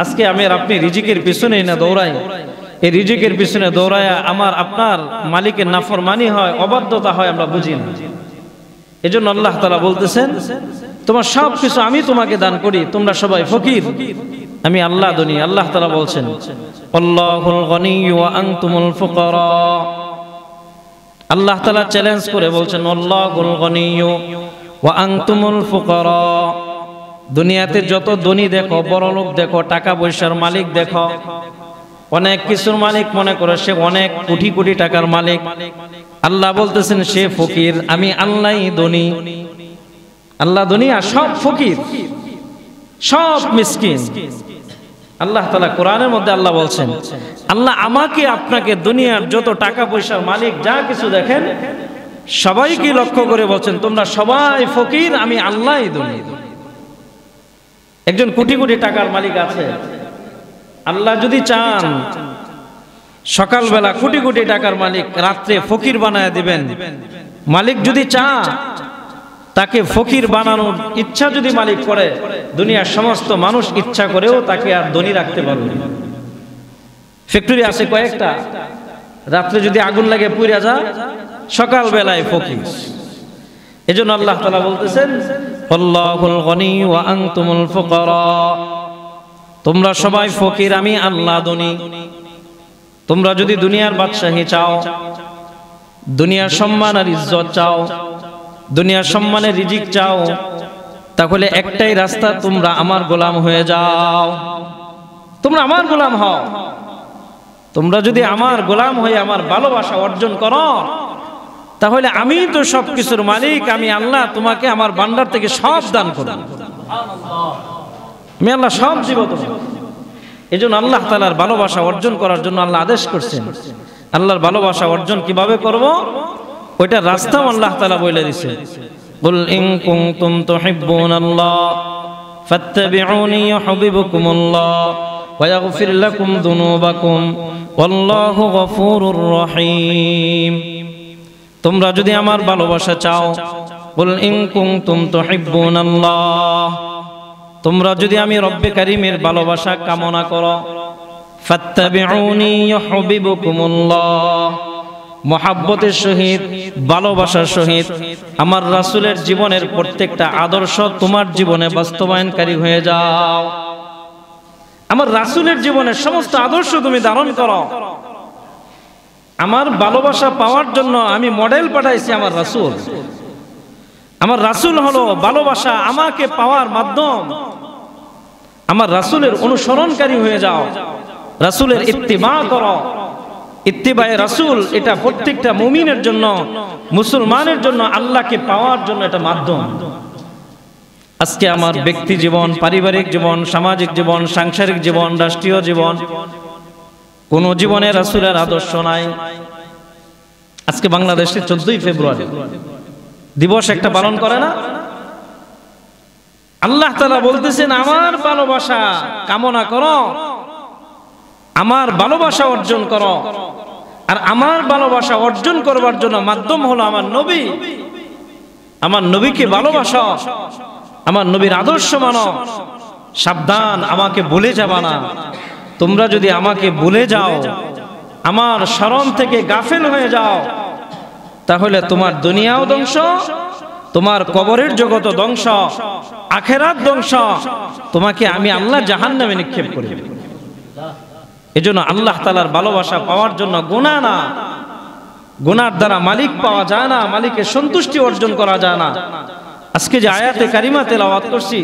আজকে আমি আর আপনি রিজিকের পিছনেই না দৌড়াই, এই রিজিকের পিছনে দৌড়ায় আমার আপনার মালিকের নাফরমানি হয়, অবাধ্যতা হয়, আমরা বুঝি না। এজন্য আল্লাহ তাআলা বলতেছেন তোমার সব কিছু আমি তোমাকে দান করি, তোমরা সবাই ফকির, আমি আল্লাহ ধনী। আল্লাহ তাআলা বলছেন আল্লাহুল গনিয়্যু ওয়া আনতুমুল ফুকারা। আল্লাহ তাআলা চ্যালেঞ্জ করে বলছেন আল্লাহুল গনিয়্যু ওয়া আনতুমুল ফুকারা। দুনিয়াতে যত ধনী দেখো, বড় লোক দেখো, টাকা পয়সার মালিক দেখো, অনেক কিছুর মালিক মনে করে সে অনেক কোটি কোটি টাকার মালিক, আল্লাহ বলতেছেন সে ফকির, আমি আল্লাহই ধনী। আল্লাহ ধনী আর সব ফকির, সব মিসকিন। আল্লাহ তাআলা কোরআনের মধ্যে আল্লাহ বলছেন আল্লাহ আমাকে আপনাকে দুনিয়ার যত টাকা পয়সার মালিক যা কিছু দেখেন সবাইকে লক্ষ্য করে বলছেন তোমরা সবাই ফকির, আমি আল্লাহই ধনী। একজন কোটি কোটি টাকার মালিক আছে, আল্লাহ যদি চান সকালবেলা কোটি কোটি টাকার মালিক, রাত্রে ফকির বানায় দিবেন। মালিক যদি চান তাকে ফকির বানানোর ইচ্ছা যদি মালিক করে, দুনিয়ার সমস্ত মানুষ ইচ্ছা করেও তাকে আর ধনী রাখতে পারবে না। ফ্যাক্টরি আছে কয়েকটা, রাত্রে যদি আগুন লাগে পুড়ে যায়, সকাল বেলায় ফকির। এজন্য আল্লাহ তাআলা বলতেছেন আল্লাহুল গনি ওয়া আনতুমুল ফুকারা। তোমরা সবাই ফকির, আমি আল্লাহ ধনী। তোমরা যদি দুনিয়ার বাদশাহী চাও, দুনিয়ার সম্মান আর ইজ্জত চাও, দুনিয়ার সম্মানের রিজিক চাও, তাহলে একটাই রাস্তা, তোমরা আমার গোলাম হয়ে যাও, তোমরা আমার গোলাম হও। তোমরা যদি আমার গোলাম হয়ে আমার ভালোবাসা অর্জন করো, তাহলে আমি তো সবকিছুর মালিক, আমি আল্লাহ তোমাকে আমার ভান্ডার থেকে সব দান করব, আমি আল্লাহ সব দিব তোমাকে। এজন্য আল্লাহ তাআলার ভালোবাসা অর্জন করার জন্য আল্লাহ আদেশ করছেন। আল্লাহর ভালোবাসা অর্জন কিভাবে করব, ওইটা রাস্তাও আল্লাহ তাআলা বলে দিয়েছে। কুল ইন কুনতুম তুহিব্বুনাল্লাহ ফাত্তাবিউনি ইউহিব্বুকুমুল্লাহ ওয়া ইয়াগফির লাকুম যুনুবাকুম ওয়াল্লাহু গফুরুর রহিম। তোমরা যদি আমার ভালোবাসা চাও, কুল ইন কুনতুম তুহিব্বুনাল্লাহ, তোমরা যদি আমি রব্বে কারীমের ভালোবাসা কামনা করো, ফাত্তাবিউনি ইউহিব্বুকুমুল্লাহ, মহাব্বতের সহিত, ভালোবাসার সহিত আমার রাসূলের জীবনের প্রত্যেকটা আদর্শ তোমার জীবনে বাস্তবায়নকারী হয়ে যাও। আমার রাসূলের জীবনের সমস্ত আদর্শ তুমি ধারণ করো। আমার ভালোবাসা পাওয়ার জন্য আমি মডেল পাঠাইছি আমার রাসূল। আমার রাসূল হলো ভালোবাসা আমাকে পাওয়ার মাধ্যম। আমার রাসূলের অনুসরণকারী হয়ে যাও, রাসূলের ইত্তিবা করো। ইত্তিবায়ে রাসূল এটা প্রত্যেকটা মুমিনের জন্য, মুসলমানের জন্য, আল্লাহকে পাওয়ার জন্য এটা মাধ্যম। আজকে আমার ব্যক্তি জীবন, পারিবারিক জীবন, সামাজিক জীবন, সাংসারিক জীবন, রাষ্ট্রীয় জীবন, কোন জীবনে রাসূলের আদর্শ নাই। আজকে বাংলাদেশে 14ই ফেব্রুয়ারি দিবস একটা পালন করে না? আল্লাহ তাআলা বলতেছেন আমার ভালোবাসা কামনা করো, আমার ভালোবাসা অর্জন করো। আর আমার ভালোবাসা অর্জন করবার জন্য মাধ্যম হলো আমার নবী। আমার নবীকে ভালোবাসো, আমার নবীর আদর্শ মানো। সাবধান, আমাকে ভুলে যাবা না। তোমরা যদি আমাকে ভুলে যাও, আমার স্মরণ থেকে গাফেল হয়ে যাও, তাহলে তোমার দুনিয়াও ধ্বংস, তোমার কবরের জগৎ ধ্বংস, আখিরাত ধ্বংস, তোমাকে আমি আল্লাহ জাহান্নামে নিক্ষেপ করে দেব। এজন্য আল্লাহ তাআলার ভালোবাসা পাওয়ার জন্য গুনাহ না, গুনার দ্বারা মালিক পাওয়া যায় না, মালিকের সন্তুষ্টি অর্জন করা যায় না। আজকে যে আয়াতে কারিমা তেলাওয়াত করছি,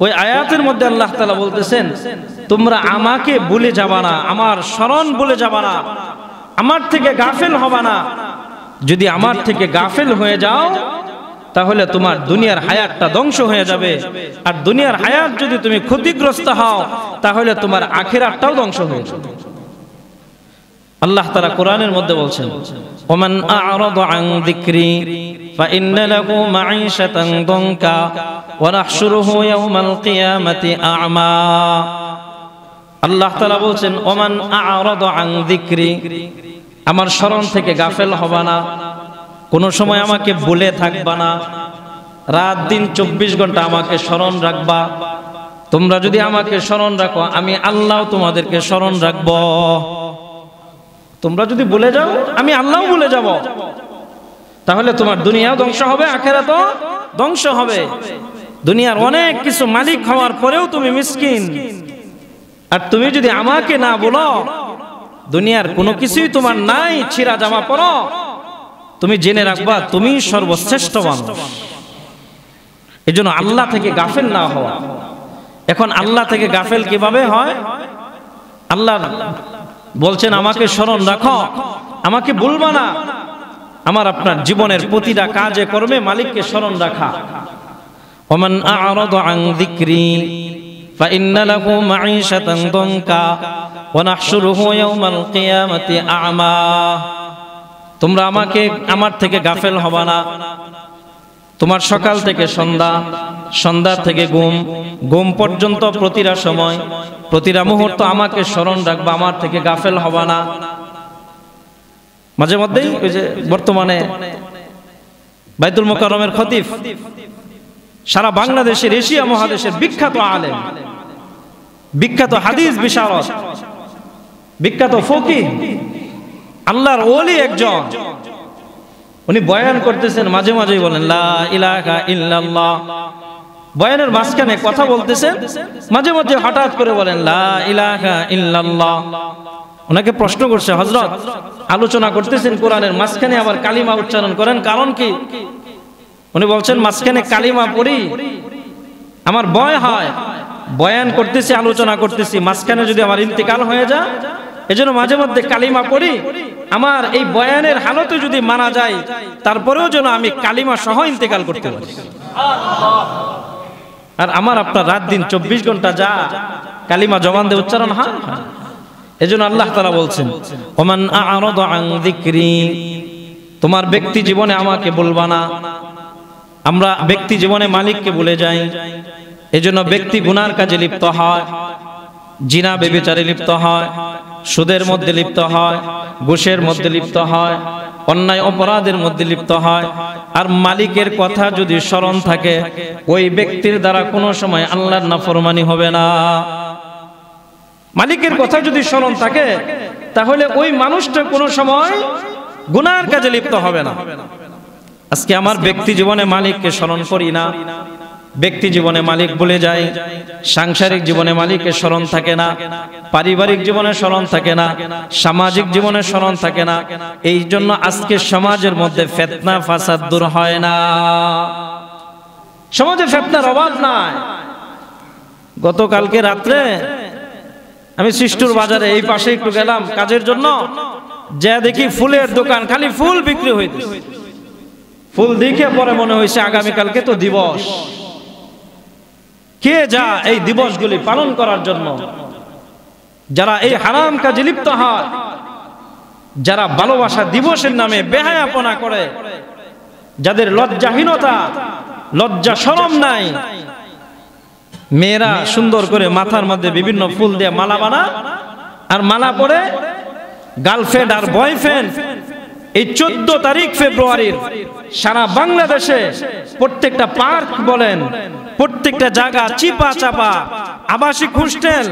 ওই আয়াতের মধ্যে আল্লাহ তাআলা বলতেছেন তোমরা আমাকে ভুলে যাবা না, আমার স্মরণ ভুলে যাবা না, আমার থেকে গাফেল হবা না। যদি আমার থেকে গাফেল হয়ে যাও, তাহলে তোমার দুনিয়ার হায়াতটা ধ্বংস হয়ে যাবে। আর দুনিয়ার হায়াত যদি তুমি ক্ষতিগ্রস্ত হও, তাহলে তোমার আখিরাতটাও ধ্বংস হয়ে যাবে। আল্লাহ তাআলা কোরআনের মধ্যে বলছেন ওমান আ'রাদা আন যিকরি ফাইন্না লাহু মাঈশাতান দানকা ওয়া নাহশুরুহু ইয়াওমাল কিয়ামাতি আ'মা। আল্লাহ তাআলা বলছেন ওমান আ'রাদা আন যিকরি, আমার স্মরণ থেকে গাফেল হবা না, কোন সময় আমাকে ভুলে থাকবা না, রাত দিন 24 ঘন্টা আমাকে স্মরণ রাখবা। তোমরা যদি আমাকে স্মরণ রাখো আমি আল্লাহ তোমাদেরকে স্মরণ রাখব। তোমরা যদি ভুলে যাও আমি আল্লাহ ভুলে যাব, তাহলে তোমার দুনিয়াও ধ্বংস হবে, আখিরাতও ধ্বংস হবে। দুনিয়ার অনেক কিছু মালিক হওয়ার পরেও তুমি মিসকিন, আর তুমি যদি আমাকে না বলো, দুনিয়ার কোনো কিছুই তোমার নাই, ছিঁড়া জামা পরো, তুমি জেনে রাখবা তুমি সর্বশ্রেষ্ঠ মানুষ। এজন্য আল্লাহ থেকে গাফেল না হওয়া। এখন আল্লাহ থেকে গাফেল কিভাবে হয়? আল্লাহ বলছেন আমাকে স্মরণ রাখো, আমাকে ভুলবা না। আমার আপনার জীবনের প্রতিটা কাজে কর্মে মালিককে স্মরণ রাখা। ওমান আ'রাদা আন যিকরি ফাইন্না লাহু মাঈশাতান দানকা ওয়া নাহশুরুহু ইয়াওমাল কিয়ামাতি আ'মা। তোমরা আমার থেকে গাফেল হবা না। তোমার সকাল থেকে সন্ধ্যা, সন্ধ্যা থেকে ঘুম পর্যন্ত প্রতিটা সময়, প্রতিটা মুহূর্ত আমাকে স্মরণ রাখবা, আমার থেকে গাফেল হবা না। মাঝে মধ্যেই ওই যে বর্তমানে বাইতুল মুকাররমের খতিব, সারা বাংলাদেশের, এশিয়া মহাদেশের বিখ্যাত আলেম, বিখ্যাত হাদিস বিশারদ, বিখ্যাত ফকিহ, আল্লাহর ওলি একজন, উনি বয়ান করতেছেন, মাঝে মাঝেই বলেন লা ইলাহা ইল্লাল্লাহ। বয়ানের মাঝখানে কথা বলতেছেন, মাঝে মাঝে হঠাৎ করে বলেন লা ইলাহা ইল্লাল্লাহ। ওনাকে প্রশ্ন করছে, হযরত আলোচনা করতেছেন কোরআনের, মাঝখানে আবার কালিমা উচ্চারণ করেন, কারণ কি? উনি বলছেন মাঝখানে কালিমা পড়ি আমার ভয় হয়, বয়ান করতেছি, আলোচনা করতেছি, মাঝখানে যদি আমার ইন্তেকাল হয়ে যায়, এজন্য মাঝে মধ্যে কালিমা পড়ি, আমার এই বয়ানের হালতে যদি মারা যায় তারপরেও যেন আমি কালিমা সহ ইন্তেকাল করতে পারি। আর আমার আপনার রাত দিন 24 ঘন্টা যা কালিমা জবান দিয়ে উচ্চারণ হয়। এজন্য আল্লাহ তাআলা বলছেন ওমান আ'রাদা আন যিকরি, তোমার ব্যক্তি জীবনে আমাকে বলবা না। আমরা ব্যক্তি জীবনে মালিককে ভুলে যাই, এজন্য ব্যক্তি গুনার কাজে লিপ্ত হয়, জিনা ব্যভিচারে লিপ্ত হয়, সুদের মধ্যে লিপ্ত হয়, ঘুষের মধ্যে লিপ্ত হয়, অন্যায় অপরাধের মধ্যে লিপ্ত হয়। আর মালিকের কথা যদি স্মরণ থাকে, ওই ব্যক্তির দ্বারা কোনো সময় আল্লাহর নাফরমানি হবে না। মালিকের কথা যদি স্মরণ থাকে, তাহলে ওই মানুষটা কোনো সময় গুনার কাজে লিপ্ত হবে না। আজকে আমার ব্যক্তি জীবনে মালিককে স্মরণ করি না, ব্যক্তি জীবনে মালিক ভুলে যায়, সাংসারিক জীবনে মালিকের স্মরণ থাকে না, পারিবারিক জীবনে স্মরণ থাকে না, সামাজিক জীবনে স্মরণ থাকে না। এই জন্য আজকে সমাজের মধ্যে ফিতনা ফাসাদ দূর হয় না, সমাজে ফিতনার অভাব নাই। গতকালকে রাত্রে আমি সৃষ্টুর বাজারে এই পাশে একটু গেলাম কাজের জন্য, যা দেখি ফুলের দোকান, খালি ফুল বিক্রি হইতেছে। ফুল দেখে পরে মনে হয়েছে আগামীকালকে তো দিবস, কে যা এই দিবসগুলি পালন করার জন্য। যারা এই হারাম কাজে লিপ্ত হয়, যারা ভালোবাসা দিবসের নামে বেহায়াপনা করে, যাদের লজ্জাহীনতা, লজ্জা শরম নাই, মেয়েরা সুন্দর করে মাথার মধ্যে বিভিন্ন ফুল দিয়ে মালা বানা, আর মালা পরে গার্লফ্রেন্ড আর বয়ফ্রেন্ড এই 14 তারিখ ফেব্রুয়ারির সারা বাংলাদেশে প্রত্যেকটা পার্ক বলেন, প্রত্যেকটা জায়গা চিপা চাপা আবাসিক হোস্টেল,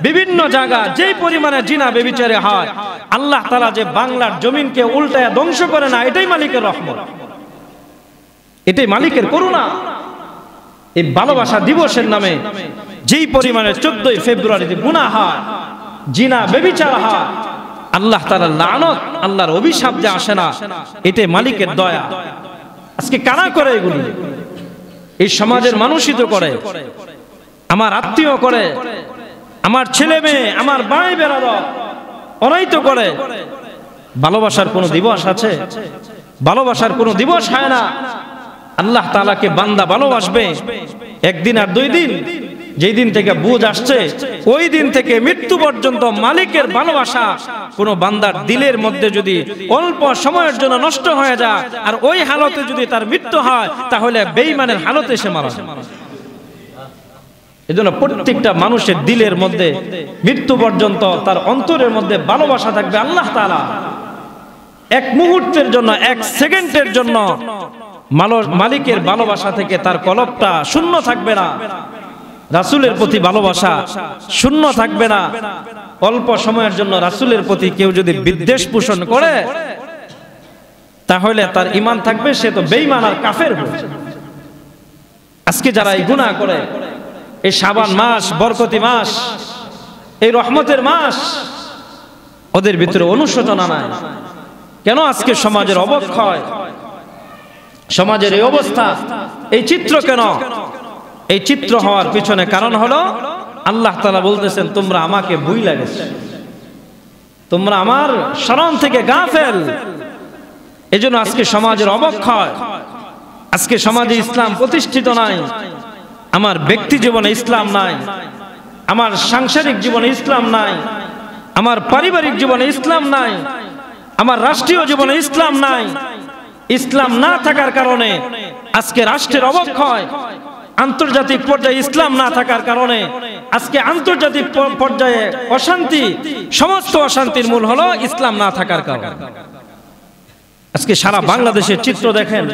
বিভিন্ন জায়গা যেই পরিমাণে জিনা ব্যভিচারে হয়, আল্লাহ তাআলা যে বাংলার জমিনকে উল্টায় ধ্বংস করে না, এটাই মালিকের রহমত, এটাই মালিকের করুণা। এই ভালোবাসা দিবসের নামে যেই পরিমাণে 14 ফেব্রুয়ারিতে গুনাহ হয়, জিনা ব্যভিচার হয়, আল্লাহ তাআলার লানত, আল্লাহর অভিশাপ যে আসে না, এটাই মালিকের দয়া। আজকে কারা করে এগুলি? এই সমাজের মানুষই তো করে, আমার আত্মীয় করে, আমার ছেলে মেয়ে, আমার ভাই বেরাদর, ওরাই তো করে। ভালোবাসার কোনো দিবস আছে? ভালোবাসার কোনো দিবস হয় না। আল্লাহ তাআলাকে বান্দা ভালোবাসবে একদিন আর 2 দিন, যেই দিন থেকে বুঝ আসছে ওই দিন থেকে মৃত্যু পর্যন্ত মালিকের ভালোবাসা কোন বান্দার দিলের মধ্যে যদি অল্প সময়ের জন্য নষ্ট হয়ে যায়, আর ওই হালতে যদি তার মৃত্যু হয়, তাহলে বেঈমানের হালতে সে মারা যায়। এজন্য প্রত্যেকটা মানুষের দিলের মধ্যে মৃত্যু পর্যন্ত তার অন্তরের মধ্যে ভালোবাসা থাকবে আল্লাহ তাআলা। এক মুহূর্তের জন্য, এক সেকেন্ডের জন্য মালিকের ভালোবাসা থেকে তার কলবটা শূন্য থাকবে না। রাসূলের প্রতি ভালোবাসা শূন্য থাকবে না। অল্প সময়ের জন্য রাসূলের প্রতি কেউ যদি বিদ্বেষ পোষণ করে তাহলে তার ঈমান থাকবে, সে তো বেঈমান আর কাফের হবে। আজকে যারা এই গুনাহ করে, এই শাবান মাস, বরকতি মাস, এই রহমতের মাস, ওদের ভিতরে অনুশোচনা নাই। কেন আজকে সমাজের অবক্ষয়, সমাজের এই অবস্থা, এই চিত্র কেন? এই চিত্র হওয়ার পিছনে কারণ হলো আল্লাহ তাআলা বলতেছেন, তোমরা আমাকে ভুইলা গেছো, তোমরা আমার শরণ থেকে গাফেল। এজন্য আজকে সমাজের অবক্ষয়, আজকে সমাজে ইসলাম প্রতিষ্ঠিত নাই, আমার ব্যক্তি জীবনে ইসলাম নাই, আমার সাংসারিক জীবনে ইসলাম নাই, আমার পারিবারিক জীবনে ইসলাম নাই, আমার রাষ্ট্রীয় জীবনে ইসলাম নাই। ইসলাম না থাকার কারণে আজকে রাষ্ট্রের অবক্ষয়, আন্তর্জাতিক পর্যায়ে ইসলাম না থাকার কারণে আজকে আন্তর্জাতিক পর্যায়ে অশান্তি, সমস্ত অশান্তির মূল হলো ইসলাম না থাকার কারণে। আজকে সারা বাংলাদেশের চিত্র দেখেন,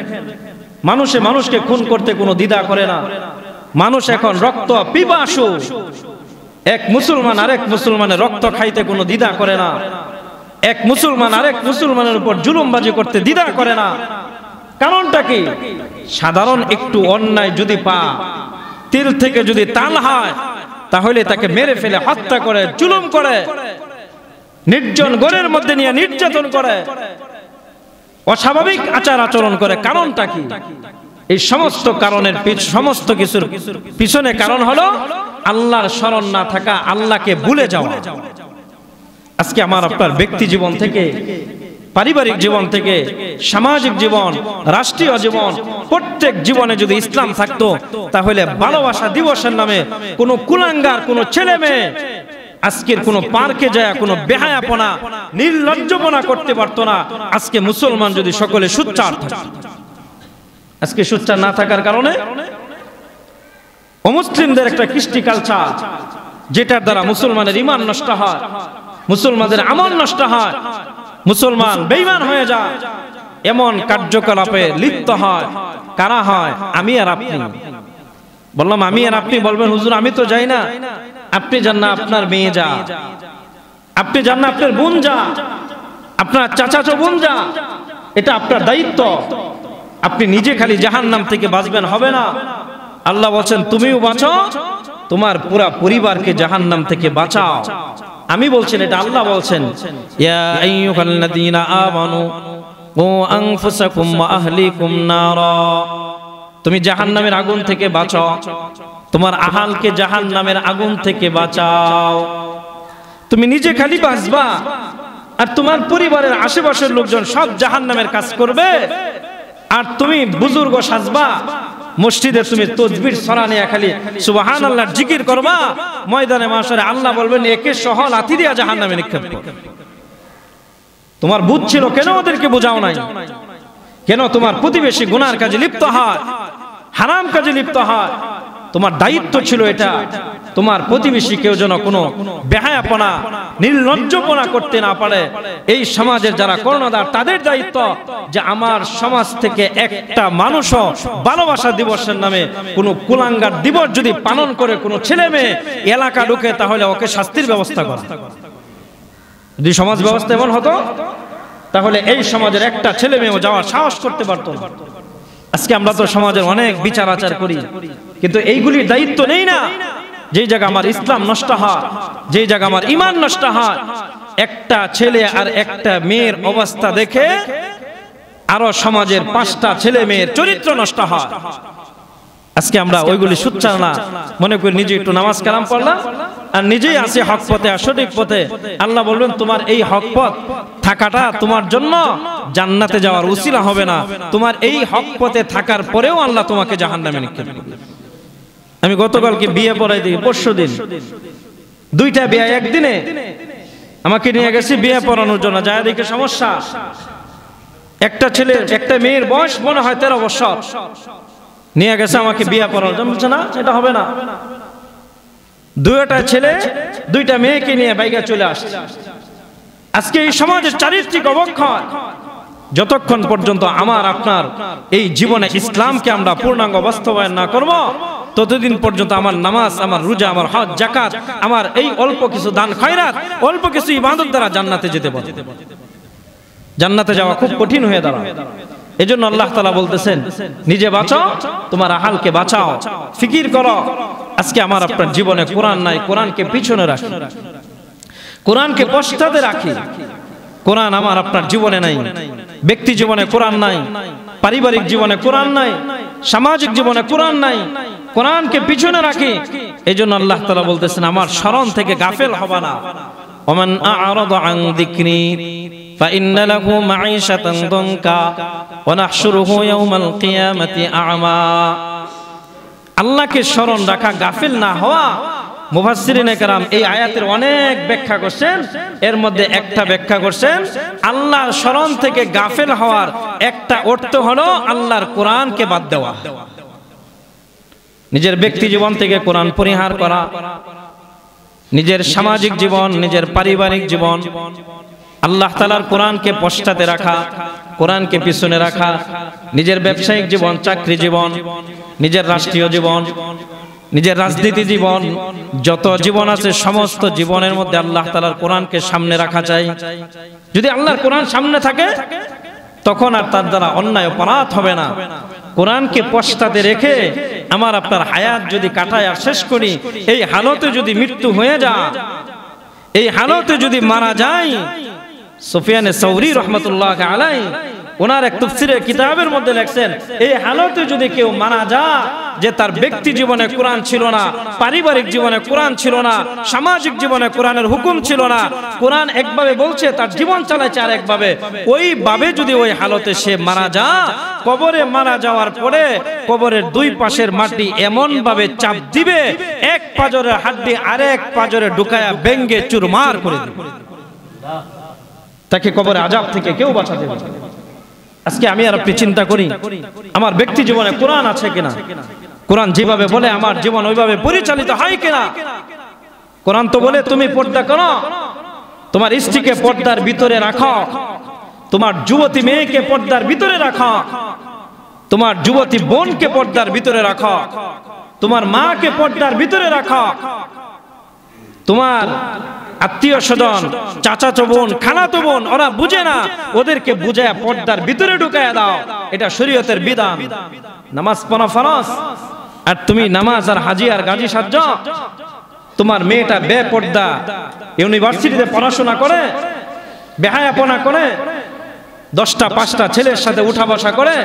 মানুষে মানুষকে খুন করতে কোনো দ্বিধা করে না। মানুষ এখন রক্ত পিপাসু, এক মুসলমান আরেক মুসলমানের রক্ত খাইতে কোনো দ্বিধা করে না। এক মুসলমান আরেক মুসলমানের উপর জুলুমবাজি করতে দ্বিধা করে না। কারণটা কি? সাধারণ একটু অন্যায় যদি পা তিল থেকে যদি তাল হয় তাহলে তাকে মেরে ফেলে হত্যা করে, জুলুম করে, নির্জন ঘরের মধ্যে নিয়ে নির্যাতন করে, অস্বাভাবিক আচার আচরণ করে। কারণটা কি? এই সমস্ত কারণের সমস্ত কিছুর পিছনে কারণ হলো আল্লাহর শরণ না থাকা, আল্লাহকে ভুলে যাওয়া। আজকে আমার আপনার ব্যক্তি জীবন থেকে, পারিবারিক জীবন থেকে, সামাজিক জীবন, রাষ্ট্রীয় জীবন, প্রত্যেক জীবনে যদি ইসলাম থাকতো তাহলে ভালোবাসা দিবসের নামে কোনো কুলাঙ্গার, কোনো ছেলে মেয়ে আজকের কোনো পার্কে যায় কোনো বেহায়াপনা, নির্লজ্জপনা করতে পারতো না। আজকে মুসলমান যদি সকলে সুচ্চার থাকে, আজকে সুচ্চার না থাকার কারণে অমুসলিমদের একটা কৃষ্টি কালচার, যেটার দ্বারা মুসলমানের ঈমান নষ্ট হয়, মুসলমানদের আমল নষ্ট হয়, মুসলমান বেঈমান হয়ে যায়। এমন কার্যকলাপে লিপ্ত হয়। কারা হয়? আমি আর আপনি। বললাম আমি আর আপনি। বলবেন হুজুর আমি তো যাই না। আপনি যান না, আপনার মেয়ে যা, আপনি যান না, আপনার বোন যা, আপনার চাচাতো বোন যা। এটা আপনার দায়িত্ব। আপনি নিজে খালি জাহান্নাম থেকে বাঁচবেন হবে না। আল্লাহ বলেন তুমিও বাঁচো, তোমার পুরা পরিবারকে জাহান্নাম থেকে বাঁচাও। আমি বলছেন, এটা আল্লাহ বলছেন, ইয়া আইয়ুহাল্লাযীনা আমানু কু আনফুসাকুম ওয়া আহলিকুম নারা। তুমি জাহান্নামের আগুন থেকে বাঁচাও, তোমার আহালকে জাহান্নামের আগুন থেকে বাঁচাও। তুমি নিজে খালি বাঁচবা আর তোমার পরিবারের আশেপাশের লোকজন সব জাহান্নামের কাজ করবে, আর তুমি বুজুর্গ সাজবা, মসজিদে তুমি তাসবিহ ছড়া নিয়ে খালি সুবহানাল্লাহর জিকির করবা। ময়দানে মাশারে আল্লাহ বলবেন একে সহ লাথি দিয়া জাহান্নামে নিক্ষেপ কর। তোমার বুঝ ছিল কেন ওদেরকে বোঝাও নাই? কেন তোমার প্রতিবেশী গুনার কাজে লিপ্ত হয়, হারাম কাজে লিপ্ত হয়? তোমার দায়িত্ব ছিল এটা, তোমার প্রতিবেশী কেউ যেন কোনো বেহায়াপনা, নির্লজ্জপনা করতে না পারে। এই সমাজের যারা কর্ণধার তাদের দায়িত্ব যে আমার সমাজ থেকে একটা মানুষও ভালোবাসা দিবসের নামে কোনো কুলাঙ্গার দিবস যদি পালন করে কোনো ছেলে মেয়ে এলাকা ঢুকে, তাহলে ওকে শাস্তির ব্যবস্থা করা। যদি সমাজ ব্যবস্থা এমন হতো তাহলে এই সমাজের একটা ছেলে মেয়েও যাওয়ার সাহস করতে পারতো না। আজকে আমরা তো সমাজের অনেক বিচার আচার করি, কিন্তু এইগুলির দায়িত্ব নেই না। যেই জায়গা আমার ইসলাম নষ্ট হয়, যেই জায়গা আমার ঈমান নষ্ট হয়, একটা ছেলে আর একটা মেয়ের অবস্থা দেখে আরো সমাজের 5টা ছেলে মেয়ের চরিত্র নষ্ট হয়। আজকে আমরা ওইগুলি সুচ্চার না মনে করি, নিজে একটু নামাজ কালাম পড়লাম আর নিজেই আছে হক পথে আর সঠিক পথে। আল্লাহ বলবেন তোমার এই হক পথ থাকাটা তোমার জন্য জান্নাতে যাওয়ার উসিলা হবে না। তোমার এই হক পথে থাকার পরেও আল্লাহ তোমাকে জাহান্নামে নিক্ষেপ করবে। আমি গতকালকে বিয়ে পড়াই দিই, পরশুদিন 2টা বিয়ে একদিনে আমাকে নিয়ে গেছি বিয়ে পড়ানোর জন্য। যায় দেখে সমস্যা, একটা ছেলে একটা মেয়ের বয়স মনে হয় 13 বছর, নিয়ে গেছে আমাকে বিয়ে পড়ানোর জন্য। বলছে না এটা হবে না। 2টা ছেলে 2টা মেয়েকে নিয়ে বাইকে চলে আসছে। আজকে এই সমাজের চারিত্রিক অবক্ষয়, যতক্ষণ পর্যন্ত আমার আপনার এই জীবনে ইসলামকে আমরা পূর্ণাঙ্গ বাস্তবায়ন না করব, ততদিন পর্যন্ত আমার নামাজ, আমার রোজা, আমার হজ, যাকাত, আমার এই অল্প কিছু দান খয়রাত, অল্প কিছু ইবাদত দ্বারা জান্নাতে যেতে পারবে। জান্নাতে যাওয়া খুব কঠিন হয়ে দাঁড়ায়। এজন্য আল্লাহ তাআলা বলতেছেন, নিজে বাঁচাও, তোমার আহালকে বাঁচাও, ফিকির করো। আজকে আমার আপনার জীবনে কোরআন নাই, কোরআনকে পিছনে রাখি, কোরআনকে পশ্চাতে রাখি। কোরআন আমার আপনার জীবনে নাই, ব্যক্তি জীবনে কোরআন নাই, পারিবারিক জীবনে কোরআন নাই, সামাজিক জীবনে কোরআন নাই, কোরআনকে পিছনে রাখি। এজন্য আল্লাহ তাআলা বলতেছেন, আমার স্মরণ থেকে গাফেল হবে না। ওমান আ'রাদা আন যিকরি ফাইন্না লাহু মাঈশাতান দানকা ওয়া নাহশুরুহু ইয়াওমাল কিয়ামাতি আ'মা। আল্লাহকে স্মরণ রাখা, গাফিল না হওয়া। মুফাসসিরিনে কেরাম এই আয়াতের অনেক ব্যাখ্যা করছেন, এর মধ্যে একটা ব্যাখ্যা করছেন, আল্লাহর স্মরণ থেকে গাফিল হওয়ার একটা অর্থ হলো আল্লাহর কোরআনকে বাদ দেওয়া, নিজের ব্যক্তি জীবন থেকে কোরআন পরিহার করা, নিজের সামাজিক জীবন, নিজের পারিবারিক জীবন, আল্লাহ তাআলার কোরআনকে পশ্চাতে রাখা, কোরআনকে পিছনে রাখা, নিজের ব্যবসায়িক জীবন, চাকরি জীবন, নিজের রাষ্ট্রীয় জীবন, নিজের রাজনীতি জীবন, যত জীবন আছে সমস্ত জীবনের মধ্যে আল্লাহ তাআলার কোরআনকে সামনে রাখা চাই। যদি আল্লাহর কোরআন সামনে থাকে তখন আর তার দ্বারা অন্যায় অপরাধ হবে না। কোরআনকে পশ্চাতে রেখে আমার আপনার হায়াত যদি কাটায় আর শেষ করি, এই হালতে যদি মৃত্যু হয়ে যায়, এই হালতে যদি মারা যায়, সুফিয়ানে সাউরি রাহমাতুল্লাহি আলাইহি ওনার এক তাফসীরের কিতাবের মধ্যে লেখছেন, এই হালতে যদি কেউ মারা যায় যে তার ব্যক্তি জীবনে কোরআন ছিল না, পারিবারিক জীবনে কোরআন ছিল না, সামাজিক জীবনে কোরআনের হুকুম ছিল না, কোরআন একভাবে বলছে, তার জীবন চালাচ্ছে আর একভাবে, ওইভাবে যদি ওই হালতে সে মারা যায়, কবরে মারা যাওয়ার পরে কবরের দুই পাশের মাটি এমন ভাবে চাপ দিবে, এক পাজরের হাড্ডি আরেক পাজরে ঢুকায়া ভেঙ্গে চুরমার করে দিবে। তাকে কবরে আযাব থেকে কেউ বাঁচাতে পারবে না। আজকে আমি আর আপনি চিন্তা করি, আমার ব্যক্তি জীবনে কোরআন আছে কিনা, কোরআন যেভাবে বলে আমার জীবন ওইভাবে পরিচালিত হয় কিনা। কোরআন তো বলে তুমি পর্দা করো, তোমার স্ত্রীকে পর্দার ভিতরে রাখো, তোমার যুবতী মেয়েকে পর্দার ভিতরে রাখো, তোমার যুবতী বোনকে পর্দার ভিতরে রাখো, তোমার মাকে পর্দার ভিতরে রাখো, তোমার আত্মীয় স্বজন, চাচাতো বোন, খালাতো বোন, ওরা বুঝে না, ওদেরকে বুঝায় পর্দার ভিতরে ঢুকায়া দাও। এটা শরীয়তের বিধান। নামাজ পড়া ফরজ, আর তুমি নামাজ আর হাজি আর গাজী সাজ্জ। তোমার মেয়েটা বেপর্দা, ইউনিভার্সিটিতে পড়াশোনা করে, বেহায়াপনা করে, 10টা 5টা ছেলের সাথে উঠা বসা করে,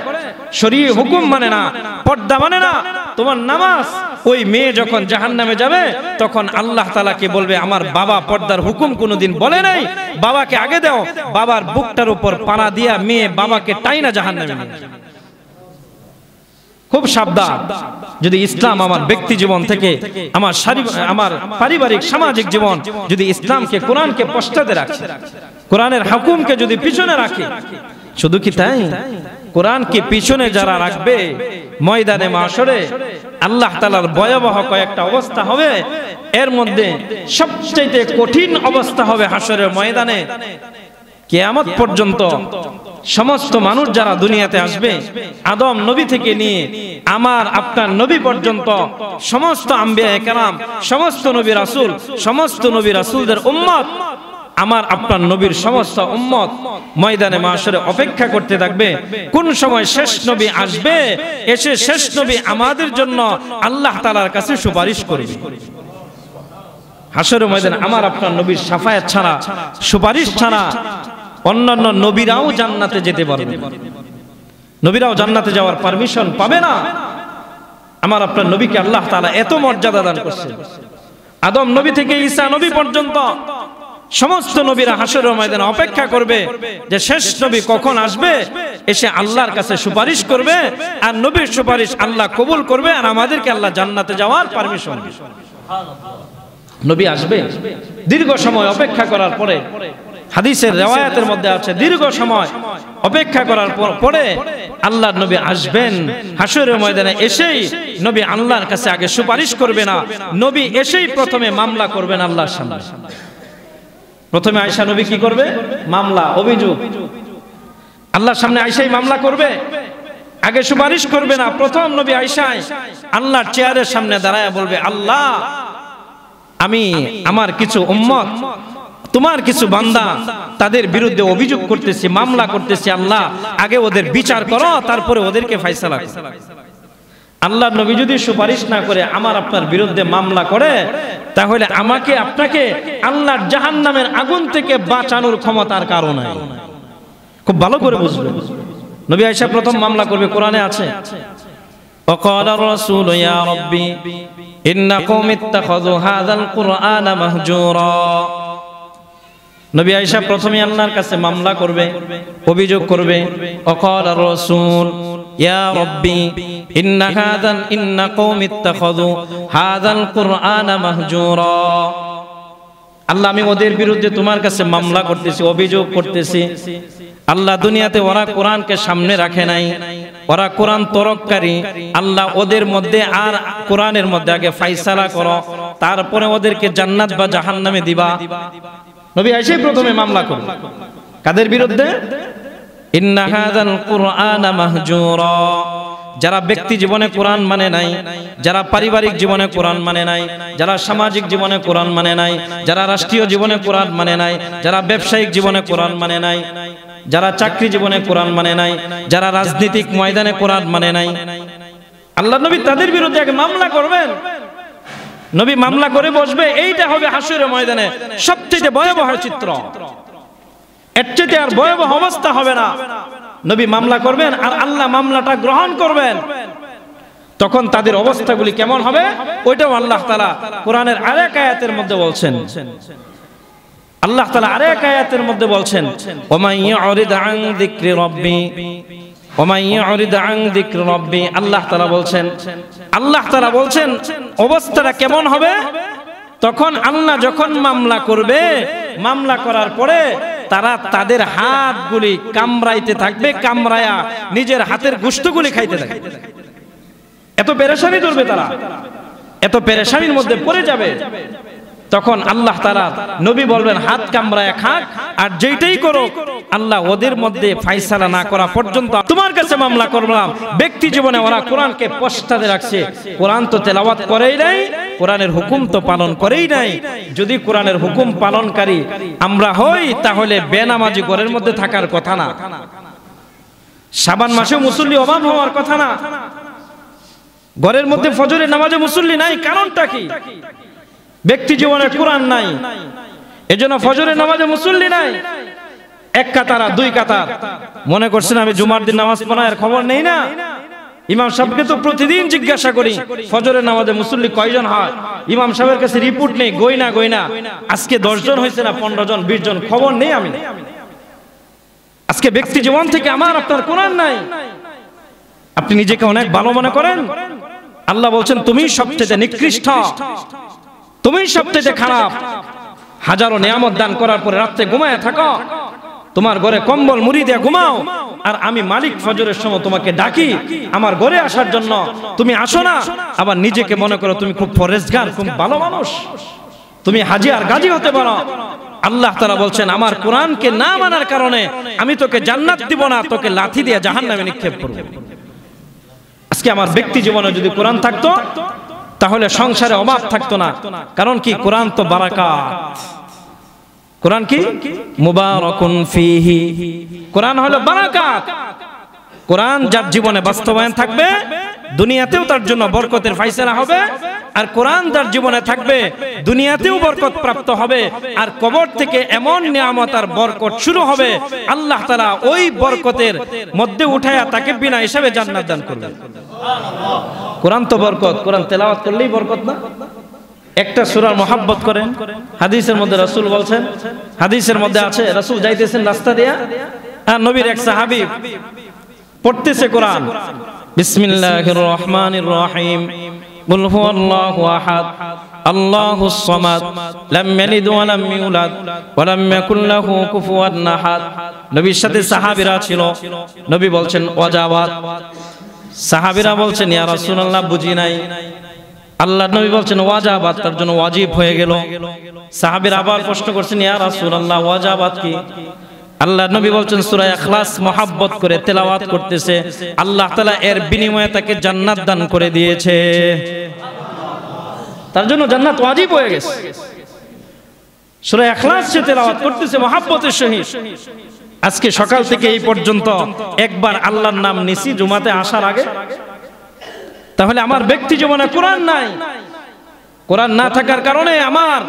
শরীয়ত হুকুম মানে না, পর্দা মানে না, তোমার নামাজ, ওই মেয়ে যখন জাহান্নামে যাবে তখন আল্লাহ তাআলাকে বলবে, আমার বাবা পর্দার হুকুম কোনোদিন বলে নাই, বাবাকে আগে দাও। বাবার বুকটার উপর পাড়া দিয়া মেয়ে বাবাকে টাইনা জাহান্নামে নিয়ে যাবে। খুব সাবধান। যদি ইসলাম আমার ব্যক্তি জীবন থেকে, আমার পারিবারিক সামাজিক জীবন যদি ইসলামকে, কোরআনকে পশ্চাতে রাখে, কোরআনের হুকুমকে যদি পিছনে রাখে, শুধু কি তাই, কোরআনকে পিছনে যারা রাখবে, ময়দানে মাশরে আল্লাহ তাআলার ভয়াবহ কয়েকটা অবস্থা হবে। এর মধ্যে সবচেয়ে কঠিন অবস্থা হবে হাশরের ময়দানে। কিয়ামত পর্যন্ত সমস্ত মানুষ যারা দুনিয়াতে আসবে, আদম নবী থেকে নিয়ে আমার আপনার নবী পর্যন্ত, সমস্ত আম্বিয়া কেরাম, সমস্ত নবী রাসূল, সমস্ত নবী রাসূলদের উম্মত, আমার আপনার নবীর সমস্ত উম্মত ময়দানে মাশরে অপেক্ষা করতে থাকবে কোন সময় শেষ নবী আসবে, এসে শেষ নবী আমাদের জন্য আল্লাহ তাআলার কাছে সুপারিশ করবে। হাশরের ময়দানে আমার আপনার নবীর শাফায়াত ছাড়া, সুপারিশ ছাড়া অন্যান্য নবীরাও জান্নাতে যেতে পারবে না। নবীরাও জান্নাতে যাওয়ার পারমিশন পাবে না। আমার আপনার নবীকে আল্লাহ তাআলা এত মর্যাদা দান করছে, আদম নবী থেকে ঈসা নবী পর্যন্ত সমস্ত নবীরা হাশরের ময়দানে অপেক্ষা করবে যে শেষ নবী কখন আসবে, এসে আল্লাহর কাছে সুপারিশ করবে, আর নবীর সুপারিশ আল্লাহ কবুল করবে, আর আমাদেরকে আল্লাহ জান্নাতে যাওয়ার পারমিশন দিবে। নবী আসবে, দীর্ঘ সময় অপেক্ষা করার পরে, হাদিসের রিওয়ায়াতের মধ্যে আছে, দীর্ঘ সময় অপেক্ষা করার পরে আল্লাহর নবী আসবেন। হাশরের ময়দানে এসেই নবী আল্লাহর কাছে আগে সুপারিশ করবে না, নবী এসেই প্রথমে মামলা করবেন আল্লাহর সামনে। প্রথমে আয়েশা নবী কি করবে? মামলা, অভিযোগ। আল্লাহর সামনে আয়েশাই মামলা করবে, আগে সুপারিশ করবে না, প্রথম নবী আয়েশা আল্লাহর চেয়ারের সামনে দাঁড়ায় বলবে, আল্লাহ আমি আমার কিছু উম্মত, তোমার কিছু বান্দা তাদের বিরুদ্ধে অভিযোগ করতেছি, মামলা করতেছি, আল্লাহ আগে ওদের বিচার করো, তারপরে ওদেরকে ফায়সালা করো। আল্লাহর নবী যদি সুপারিশ না করে আমার আপনার বিরুদ্ধে মামলা করে, তাহলে আমাকে আপনাকে আল্লাহর জাহান্নামের আগুন থেকে বাঁচানোর ক্ষমতার কারণ নাই। খুব ভালো করে বুঝবেন, নবী আয়েশা প্রথম মামলা করবে, কোরআনে আছে وقال الرسول يا ربي إن قوم اتخذوا هذا القرآن مهجورا। নবী আয়েশা প্রথমে আল্লাহর কাছে মামলা করবে, অভিযোগ করবে, وقال الرسول يا ربي إن قوم اتخذوا هذا القرآن مهجورا। আল্লাহ আমি ওদের বিরুদ্ধে তোমার কাছে মামলা করতেছি, অভিযোগ করতেছি। আল্লাহ দুনিয়াতে ওরা কোরআনকে সামনে রাখে নাই, ওরা কোরআন তরককারী। আল্লাহ ওদের মধ্যে আর কোরআনের মধ্যে আগে ফায়সালা করো, তারপরে ওদেরকে জান্নাত বা জাহান্নামে দিবা। নবী আয়েশা প্রথমে মামলা করবে কাদের বিরুদ্ধে? ইন্না হাযাল কুরআনা মাহজুরা। যারা ব্যক্তি জীবনে কোরআন মানে নাই, যারা পারিবারিক জীবনে কোরআন মানে নাই, যারা সামাজিক জীবনে কোরআন মানে নাই, যারা রাষ্ট্রীয় জীবনে কোরআন মানে নাই, যারা ব্যবসায়িক জীবনে কোরআন মানে নাই, যারা চাকরি জীবনে কোরআন মানে নাই, যারা রাজনৈতিক ময়দানে কোরআন মানে নাই, আল্লাহ নবী তাদের বিরুদ্ধে আগে মামলা করবেন। নবী মামলা করে বসবে, এইটা হবে হাসরের ময়দানে সবচেয়ে ভয়াবহ চিত্র। এর চেয়ে আর ভয়াবহ অবস্থা হবে না। নবী মামলা করবেন আর আল্লাহ মামলাটা গ্রহণ করবেন। তখন তাদের অবস্থাগুলি কেমন হবে ওইটাও আল্লাহ তাআলা কোরআনের আরেক আয়াতের মধ্যে বলছেন। আল্লাহ তাআলা আরেক আয়াতের মধ্যে বলছেন, ওমাই ইউরিদ আন যিকরি রাব্বি ওমাই ইউরিদ আন যিকরি রাব্বি। আল্লাহ তাআলা বলছেন অবস্থাটা কেমন হবে? তখন আল্লাহ যখন মামলা করবে, মামলা করার পরে তারা তাদের হাতগুলি কামড়াইতে থাকবে, কামড়ায়া নিজের হাতের গোশতগুলি খাইতে থাকবে। এত পেরেশানি ধরবে তারা, এত পেরেশানির মধ্যে পড়ে যাবে। তখন আল্লাহ তাআলা নবী বলবেন হাত কামড়ায়া খাক, আর যেইটাই করো আল্লাহ ওদের মধ্যে ফায়সালা না করা পর্যন্ত তোমার কাছে মামলা করলাম। ব্যক্তি জীবনে ওরা কোরআনকে পশ্চাতে রাখছে, কোরআন তো তেলাওয়াত করেই নাই, কোরআনের হুকুম তো পালন করেই নাই। যদি কোরআনের হুকুম পালনকারী আমরা হই, তাহলে বেনামাজি ঘরের মধ্যে থাকার কথা না, শাবান মাসে মুসল্লি অভাব হওয়ার কথা না, ঘরের মধ্যে ফজরের নামাজে মুসল্লি নাই। কারণটা কি? ব্যক্তি জীবনে কোরআন নাই, এজন্য ফজরের নামাজে মুসল্লি নাই। এক কাতার আর দুই কাতার। মনে করছেন আমি জুমার দিন নামাজ পড়ার খবর নেই না? ইমাম সাহেবকে তো প্রতিদিন জিজ্ঞাসা করি ফজরের নামাজে মুসল্লি কয়জন হয়। ইমাম সাহেবের কাছে রিপোর্ট নেই, গইনা আজকে 10 জন হয়েছে না 15 জন 20 জন, খবর নেই আমি। আজকে ব্যক্তি জীবন থেকে আমার আপনার কোরআন নাই। আপনি নিজেকে অনেক ভালো মনে করেন, আল্লাহ বলছেন তুমি সবচেয়ে নিকৃষ্ট, তুমি সবচেয়ে খারাপ। হাজারো নিয়ামত দান করার পরে রাতে ঘুমায় থাকো, তোমার ঘরে কম্বল মুড়ি দিয়ে ঘুমাও, আর আমি মালিক ফজরের সময় তোমাকে ডাকি আমার ঘরে আসার জন্য, তুমি আসো না। আবার নিজেকে মনে করো তুমি খুব পরেশগার, খুব ভালো মানুষ, তুমি হাজি আর গাজী হতে পারো। আল্লাহ তাআলা বলছেন আমার কোরআনকে না মানার কারণে আমি তোকে জান্নাত দিব না, তোকে লাথি দিয়ে জাহান্নামে নিক্ষেপ করব। আজকে আমার ব্যক্তি জীবনে যদি কোরআন থাকতো, তাহলে সংসারে অভাব থাকতো না। কারণ কি? কোরআন তো বারাকাত। কোরআন কি? মুবারাকুন ফিহি। কোরআন হলো বারাকাত। কোরআন যার জীবনে বাস্তবায়ন থাকবে, দুনিয়াতেও তার জন্য বরকতের ফায়সালা হবে। আর কোরআন যার জীবনে থাকবে, দুনিয়াতেও বরকত প্রাপ্ত হবে, আর কবর থেকে এমন নিয়ামত আর বরকত শুরু হবে, আল্লাহ তাআলা ওই বরকতের মধ্যে উঠায়া তাকে বিনা হিসাবে জান্নাত দান করবেন। কোরআন তো বরকত, কোরআন তেলাওয়াত করলেই বরকত না? একটা সূরার মহব্বত করেন। হাদিসের মধ্যে রাসূল বলছেন, হাদিসের মধ্যে আছে রাসূল যাইতেছেন রাস্তা দিয়া, আর নবীর এক সাহাবী পড়তেছে কোরআন, বিসমিল্লাহির রহমানির রহিম, কুল হুয়াল্লাহু আহাদ আল্লাহুস সামাদ লাম ইয়ালিদ ওয়া লাম ইউলাদ ওয়া লাম ইয়াকুল লাহু কুফুয়ান আহাদ। নবীর সাথে সাহাবীরা ছিল। নবী বলছেন ওয়াজাবাত। সাহাবীরা বলছেন ইয়া রাসূলুল্লাহ বুঝি নাই। আল্লাহর নবী বলছেন ওয়াজাবাত, তার জন্য ওয়াজিব হয়ে গেল। সাহাবীরা আবার প্রশ্ন করছেন ইয়া রাসূলুল্লাহ ওয়াজাবাত কি? আল্লাহ নবী বলছেন সূরা ইখলাস মুহাব্বত করে তেলাওয়াত করতেছে, আল্লাহ তাআলা এর বিনিময়ে তাকে জান্নাত দান করে দিয়েছে। তার জন্য জান্নাত ওয়াজিব হয়ে গেছে। সূরা ইখলাস সে তেলাওয়াত করতেছে মুহাব্বতের সহিত। আজকে সকাল থেকে এই পর্যন্ত একবার আল্লাহর নাম নিছি জুমাতে আসার আগে? তাহলে আমার ব্যক্তি জীবনে কোরআন নাই। কোরআন না থাকার কারণে, আমার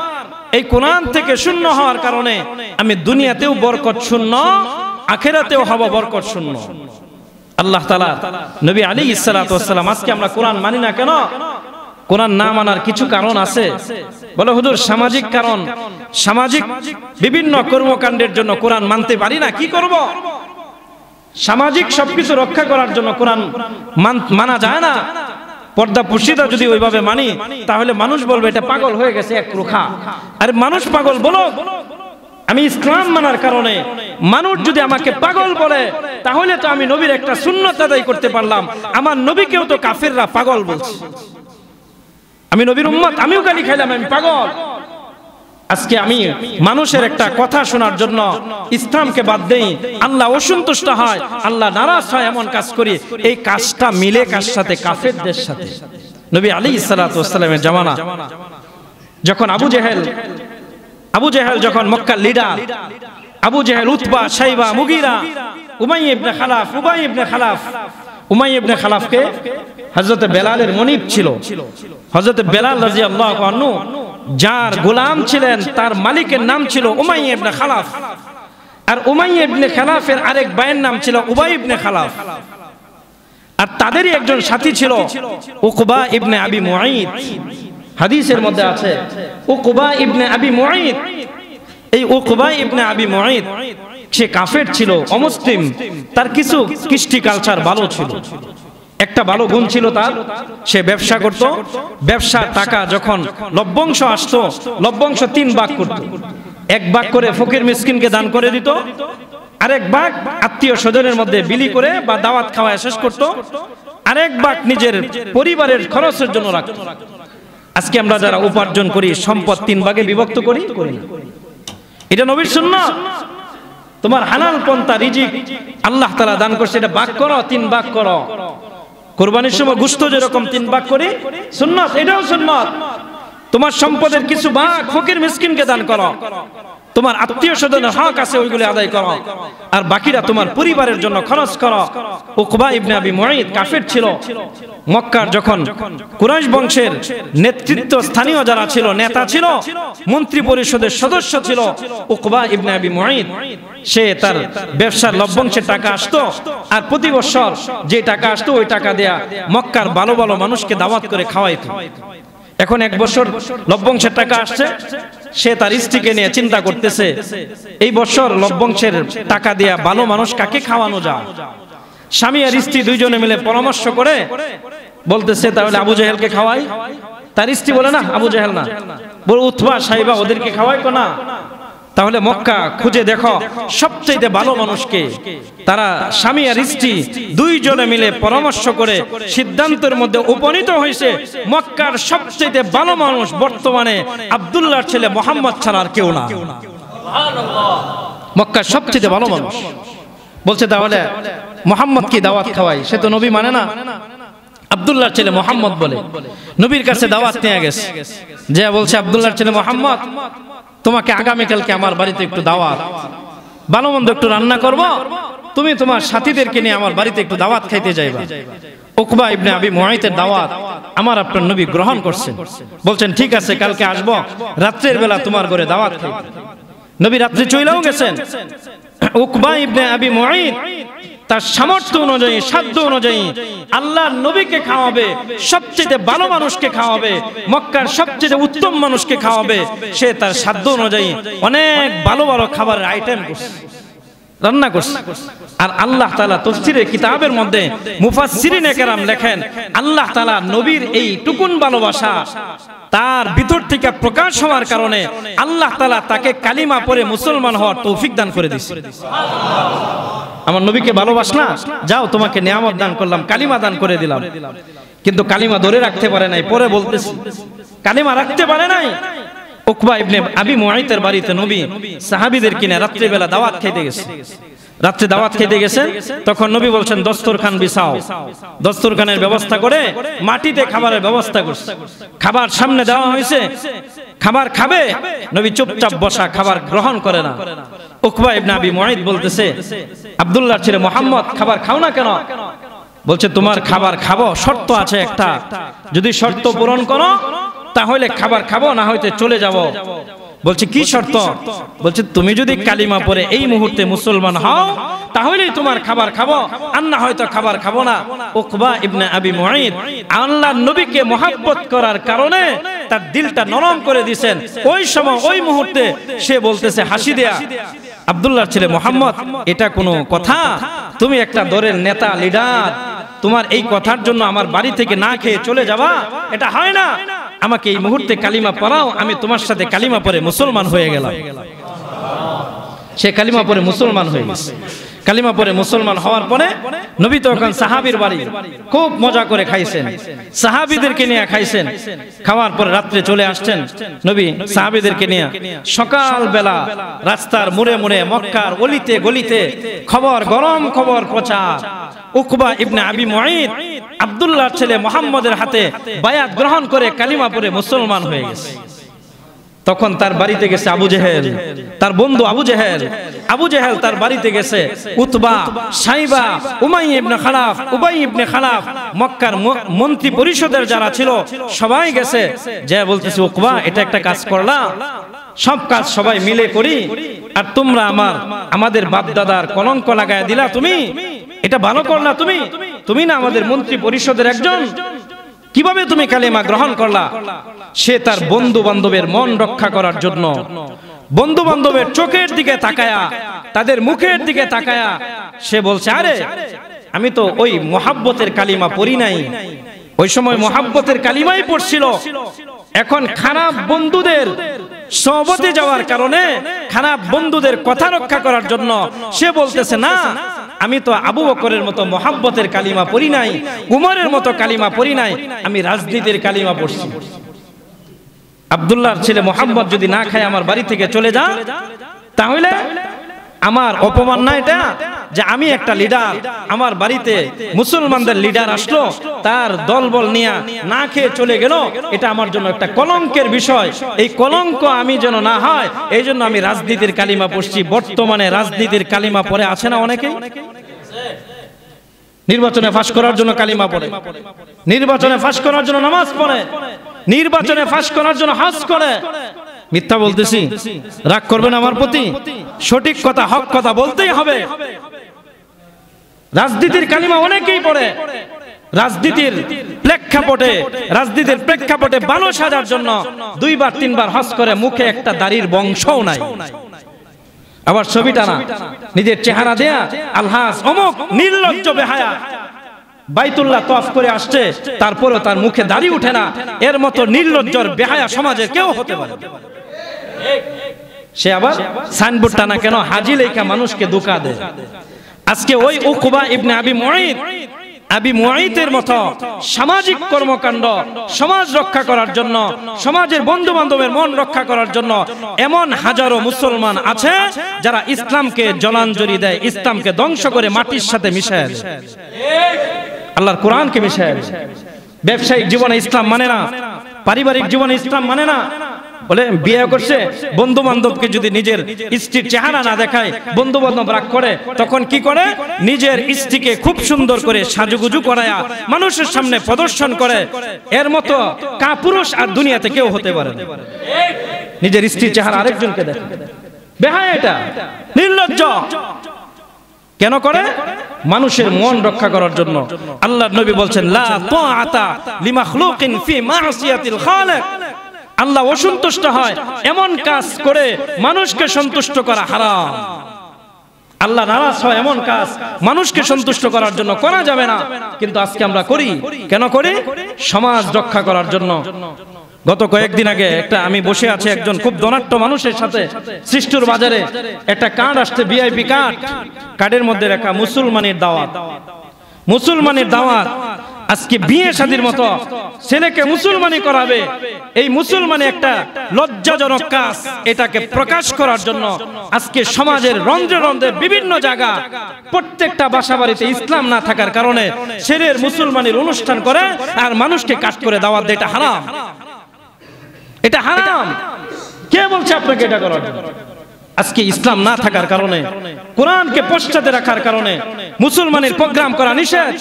এই কোরআন থেকে শূন্য হওয়ার কারণে আমি দুনিয়াতেও বরকত শূন্য, আখিরাতেও হব বরকত শূন্য। আল্লাহ তাআলা নবী আলাইহিস সালাতু ওয়াস সালাম, আজকে আমরা কোরআন মানি না কেন? কোরআন না মানার কিছু কারণ আছে। বলে হুজুর সামাজিক কারণ, সামাজিক বিভিন্ন কর্মকাণ্ডের জন্য কোরআন মানতে পারি না, কি করব? সামাজিক সবকিছু রক্ষা করার জন্য কোরআন মানা যায় না। পর্দা পুশিদা যদি ওইভাবে মানি তাহলে মানুষ বলবে এটা পাগল হয়ে গেছে এক রুখা। আরে মানুষ পাগল বলো, আমি ইসলাম মানার কারণে মানুষ যদি আমাকে পাগল বলে তাহলে তো আমি নবীর একটা সুন্নাত আদায় করতে পারলাম। আমার নবীকেও তো কাফেররা পাগল বলছে। আমি নবীর উম্মত, আমিও গালি খাইলাম আমি পাগল। আজকে আমি মানুষের একটা কথা শোনার জন্য ইসলামকে বাদ দেই, আল্লাহ অসন্তুষ্ট হয়, আল্লাহ নারাজ হয়, এমন কাজ করি। এই কাজটা মিলে কার সাথে? কাফেরদের সাথে। নবী আলাইহিস সালাতু ওয়াস সালামের জামানা যখন আবু জেহেল যখন মক্কার leader, Abu Jahl, Utba, শাইবা, মুগীরা, Umayya ইবনে খালাফ, উমাইয়া ইবনে খালাফকে হযরত বেলালের মনিব ছিল। হযরত বেলাল রাদিয়াল্লাহু আনহু যার গোলাম ছিলেন তার মালিকের নাম ছিল উমাইয়া ইবনে খালাফ। আর উমাইয়া ইবনে খালাফের আরেক ভাইয়ের নাম ছিল উবাই ইবনে খালাফ। আর তাদেরই একজন সাথী ছিল উকবা ইবনে আবি মুঈত। হাদিসের মধ্যে আছে উকবা ইবনে আবি মুঈত। এই উকবা ইবনে আবি মুঈত সে কাফের ছিল, অমুসলিম। তার কিছু কৃষ্টি কালচার ভালো ছিল। একটা ভালো গুণ ছিল তার, সে ব্যবসা করত। ব্যবসার টাকা যখন লভ্যাংশ আসতো, লভ্যাংশ 3 ভাগ করত। 1 ভাগ করে ফকির মিসকিনকে দান করে দিত, আরেক ভাগ আত্মীয় স্বজনের মধ্যে বিলি করে বা দাওয়াত খাওয়ায় শেষ করত, আরেক ভাগ নিজের পরিবারের খরচের জন্য রাখত। আজকে আমরা যারা উপার্জন করি সম্পদ 3 ভাগে বিভক্ত করি না। এটা নবীর সুন্নাত। তোমার হালাল পন্থা রিজিক আল্লাহ তাআলা দান করছে, এটা ভাগ করো, 3 ভাগ করো। কুরবানির সময় গোশত যেরকম 3 ভাগ করি, সুন্নাত, এটাও সুন্নাত। তোমার সম্পদের কিছু ভাগ ফকির মিসকিনকে দান করো। তোমার আত্মীয় স্বজনের হক আছে, ওইগুলো আদায় করো। আর বাকিরা তোমার পরিবারের জন্য খরচ করো। উকবা ইবনে আবি মুঈত কাফের ছিল। মক্কার যখন কুরাইশ বংশের নেতৃত্ব স্থানীয় যারা ছিল, নেতা ছিল, মন্ত্রী পরিষদের সদস্য ছিল উকবা ইবনে আবি মুঈত, সে তার ব্যবসার লভ্যাংশের টাকা আসতো। আর প্রতি বছর যে টাকা আসতো ওই টাকা দেয়া মক্কার ভালো ভালো মানুষকে দাওয়াত করে খাওয়াইতো। এখন 1 বছর লভ্যাংশের টাকা আসছে, সে তার স্ত্রীকে নিয়ে চিন্তা করতেছে এই বছর লভ্যাংশের টাকা দেয়া ভালো মানুষ কাকে খাওয়ানো যায়। স্বামী আর স্ত্রী দুইজনে মিলে পরামর্শ করে বলতেছে তাহলে আবু জেহেলকে খাওয়াই। তার স্ত্রী বলে না, আবু জেহেল না, বলে উতবা, শাইবা, ওদেরকে খাওয়াই তো না। তাহলে মক্কা খুঁজে দেখো সবচেয়ে ভালো মানুষকে। তারা স্বামী আর স্ত্রী দুইজনে মিলে পরামর্শ করে সিদ্ধান্তের মধ্যে উপনীত হয়েছে মক্কার সবচেয়ে ভালো মানুষ বর্তমানে আব্দুল্লাহর ছেলে মুহাম্মদ ছাড়া আর কেউ না। সুবহানাল্লাহ। মক্কার সবচেয়ে ভালো মানুষ বলছে তাহলে মুহাম্মদ কি দাওয়াত খাওয়াই, সে তো নবী মানে না। আব্দুল্লাহর ছেলে মুহাম্মদ বলে নবীর কাছে দাওয়াত নিয়ে গেছে, যে বলছে আব্দুল্লাহর ছেলে মুহাম্মদ, তোমাকে আগামীকালকে আমার বাড়িতে একটু দাওয়াত, ভালো মন্দ একটু রান্না করব, তুমি তোমার সাথীদেরকে নিয়ে আমার বাড়িতে একটু দাওয়াত খাইতে যাইবা। উকবা ইবনে আবি মুঈতের দাওয়াত আমার আপনার নবী গ্রহণ করছেন। বলছেন ঠিক আছে, কালকে আসব, রাত্রের বেলা তোমার ঘরে দাওয়াত খাইতে। নবী রাত্রে চলেও গেছেন। উকবা ইবনে আবি মুঈত তার সামর্থ্য অনুযায়ী, সাধ্য অনুযায়ী আল্লাহর নবীকে খাওয়াবে, সবচেয়ে ভালো মানুষকে খাওয়াবে, মক্কার সবচেয়ে উত্তম মানুষকে খাওয়াবে। সে তার সাধ্য অনুযায়ী অনেক ভালো ভালো খাবারের আইটেম করছে, রান্না করছে। আর আল্লাহ তাআলা তাফসীরের কিতাবের মধ্যে মুফাসসিরিনে কেরাম লেখেন, আল্লাহ তাআলা নবীর এই টুকুন ভালোবাসা তার ভিতর থেকে প্রকাশ হওয়ার কারণে আল্লাহ তাআলা তাকে কালিমা পড়ে মুসলমান হওয়ার তৌফিক দান করে দিয়েছে। আমার নবীকে ভালোবাস না, যাও তোমাকে নিয়ামত দান করলাম, কালিমা দান করে দিলাম। কিন্তু কালিমা ধরে রাখতে পারে নাই। পরে বলতেছি কালিমা রাখতে পারে নাই। উকবা ইবনে আবি মুআইতের বাড়িতে নবী সাহাবীদের কিনে রাত্রি বেলা দাওয়াত খেতে গেছে। রাত্রে দাওয়াত খেতে গেছেন, তখন নবী বলছেন দস্তরখান বিছাও। দস্তরখানের ব্যবস্থা করে মাটিতে খাবারের ব্যবস্থা করছে। খাবার সামনে দেওয়া হয়েছে, খাবার খাবে, নবী চুপচাপ বসা, খাবার গ্রহণ করে না। উকবা ইবনে আবি মুআইত বলতেছে, আব্দুল্লাহর ছেলে মুহাম্মদ, খাবার খাও না কেন? বলছে তোমার খাবার খাবো, শর্ত আছে একটা, যদি শর্ত পূরণ করো তাহলে খাবার খাবো, না হয়তো চলে যাব। বলছে কি শর্ত? বলছে তুমি যদি কালিমা পড়ে এই মুহূর্তে মুসলমান হও তাহলেই তোমার খাবার খাবো, আর না হয়তো খাবার খাবো না। উকবা ইবনে আবি মুআইত আল্লাহর নবীকে মহব্বত করার কারণে তার দিলটা নরম করে দিয়েছেন। ওই সময় ওই মুহূর্তে সে বলতেছে হাসি দেয়া, আব্দুল্লাহর ছেলে মুহাম্মদ, এটা কোনো কথা? তুমি একটা দলের নেতা, লিডার, তোমার এই কথার জন্য আমার বাড়ি থেকে না খেয়ে চলে যাবা? এটা হয় না। আমাকে এই মুহূর্তে কালিমা পড়াও, আমি তোমার সাথে কালিমা পড়ে মুসলমান হয়ে গেলাম। সে কালিমা পড়ে মুসলমান হয়ে গেছে। কালিমা পড়ে মুসলমান হওয়ার পরে নবী তখন সাহাবীর বাড়ি খুব মজা করে খাইছেন, সাহাবীদেরকে নিয়ে খাইছেন। খাওয়ার পরে রাত্রে চলে আসছেন নবী সাহাবীদেরকে নিয়ে। সকাল বেলা রাস্তার মোড়ে মোড়ে, মক্কার অলিতে গলিতে খবর, গরম খবর প্রচার। উকবা ইবনে আবি মুআইত আব্দুল্লাহর ছেলে মুহাম্মদের হাতে বায়াত গ্রহণ করে কালিমা পড়ে মুসলমান হয়ে গেছে। তখন তার বাড়িতে গেছে আবু জেহেল, তার বন্ধু আবু জেহেল। আবু জেহেল তার বাড়িতে গেছে, উতবা, সাইবা, উমাইয়া ইবনে খালাফ, উবাই ইবনে খালাফ, মক্কার মন্ত্রী পরিষদের যারা ছিল সবাই গেছে। যে বলতেছে উকবা, এটা একটা কাজ করলা, সব কাজ সবাই মিলে করি, আর তোমরা আমাদের বাপ দাদার কলঙ্ক লাগায় দিলা, তুমি এটা ভালো করলা? তুমি না আমাদের মন্ত্রী পরিষদের একজন, কিভাবে তুমি কালিমা গ্রহণ করলা? সে তার বন্ধু বান্ধবের মন রক্ষা করার জন্য বন্ধু বান্ধবের চোখের দিকে তাকায়া, তাদের মুখের দিকে তাকায়া সে বলছে, আরে আমি তো ওই মোহাব্বতের কালিমা পড়ি নাই। ওই সময় মোহাব্বতের কালিমাই পড়ছিল। এখন খারাপ বন্ধুদের সহবতে যাওয়ার কারণে, খারাপ বন্ধুদের কথা রক্ষা করার জন্য সে বলতেছে, না আমি তো আবু বকরের মতো মোহাব্বতের কালিমা পড়ি নাই, উমরের মতো কালিমা পড়ি নাই, আমি রাজনীতির কালিমা পড়ছি। আব্দুল্লাহর ছেলে মুহাম্মদ যদি না খায় আমার বাড়ি থেকে চলে যা, তাহলে আমার অপমান না এটা যে আমি একটা লিডার, আমার বাড়িতে মুসলমানদের লিডার আসলো, তার দলবল নিয়ে না খেয়ে চলে গেল, এটা আমার জন্য একটা কলঙ্কের বিষয়। এই কলঙ্ক আমি যেন না হয়, এই জন্য আমি রাজনীতির কালিমা পড়ছি। বর্তমানে রাজনীতির কালিমা পড়ে আছে না অনেকেই? নির্বাচনে ফাঁস করার জন্য কালিমা পড়ে, নির্বাচনে ফাঁস করার জন্য নামাজ পড়ে, নির্বাচনে ফাঁস করার জন্য হজ করে। মিথ্যা বলতেছি, রাগ করবেন আমার প্রতি? সঠিক কথা, হক কথা বলতেই হবে। রাজনীতির কালিমা অনেকেই পড়ে, রাজনীতির প্রেক্ষাপটে ভালো সাজার জন্য 2 বার 3 বার হজ করে, মুখে একটা দাড়ির বংশও নাই। আবার ছবি টানা, নিজের চেহারা দেয়া, আলহাজ অমুক, নির্লজ্জ বেহায়া, বাইতুল্লাহ তওয়াফ করে আসছে, তারপরেও তার মুখে দাড়ি উঠে না। এর মতো নির্লজ্জর বেহায়া সমাজে কেউ হতে পারে? সে আবার সাইনবোর্ড টানা কেন, হাজি লেখা মানুষকে ধোঁকা দেয়। আজকে ওই উকবা ইবনে আবি মুআইতের মতো সামাজিক কর্মকাণ্ড, সমাজ রক্ষা করার জন্য, সমাজের বন্ধু বান্ধবের মন রক্ষা করার জন্য এমন হাজারো মুসলমান আছে যারা ইসলামকে জলাঞ্জলি দেয়, ইসলামকে ধ্বংস করে মাটির সাথে মিশায় দেয়, আল্লাহর কোরআনকে মিশায় দেয়। ব্যবসায়িক জীবনে ইসলাম মানে না, পারিবারিক জীবনে ইসলাম মানে না। বলে বিয়ে করছে, বন্ধু বান্ধবকে যদি নিজের স্ত্রীর চেহারা না দেখায়, বন্ধু বান্ধব রাগ করে, তখন কি করে? নিজের স্ত্রীকে খুব সুন্দর করে সাজুগুজু করায়া মানুষের সামনে প্রদর্শন করে। এর মতো কাপুরুষ আর দুনিয়াতে কেউ হতে পারে না। নিজের স্ত্রীর চেহারা আরেকজনকে দেখে, বেহায়া, এটা নির্লজ্জ। কেন করে? মানুষের মন রক্ষা করার জন্য। আল্লাহর নবী বলছেন, লা তাআতা লিমাখলুকিন ফি মাসিয়াতিল খালিক। আল্লাহ অসন্তুষ্ট হয় এমন কাজ করে মানুষকে সন্তুষ্ট করা হারাম। আল্লাহ নারাজ হয় এমন কাজ মানুষকে সন্তুষ্ট করার জন্য করা যাবে না, কিন্তু আজকে আমরা করি। কেন করি? সমাজ রক্ষা করার জন্য। গত কয়েকদিন আগে আমি বসে আছি একজন খুব ধনাঢ্য মানুষের সাথে, সৃষ্টির বাজারে একটা কার্ড আসছে, ভিআইপি কার্ড। কার্ডের মধ্যে লেখা মুসলমানের দাওয়াত, মুসলমানের দাওয়াত। আজকে বিয়ে শাদীর মতো ছেলেকে মুসলমানি করাবে, এই মুসলমানি একটা লজ্জাজনক কাজ। এটাকে প্রকাশ করার জন্য আজকে সমাজের রন্ধ্রে রন্ধ্রে বিভিন্ন জায়গা, প্রত্যেকটা বাসা বাড়িতে ইসলাম না থাকার কারণে ছেলের মুসলমানির অনুষ্ঠান করে আর মানুষকে কাট করে দাওয়াত দেয়। এটা হারাম, এটা হারাম। কে বলছে আপনাকে এটা করার? আজকে ইসলাম না থাকার কারণে, কোরআনকে পশ্চাতে রাখার কারণে মুসলমানের প্রোগ্রাম করা নিষেধ।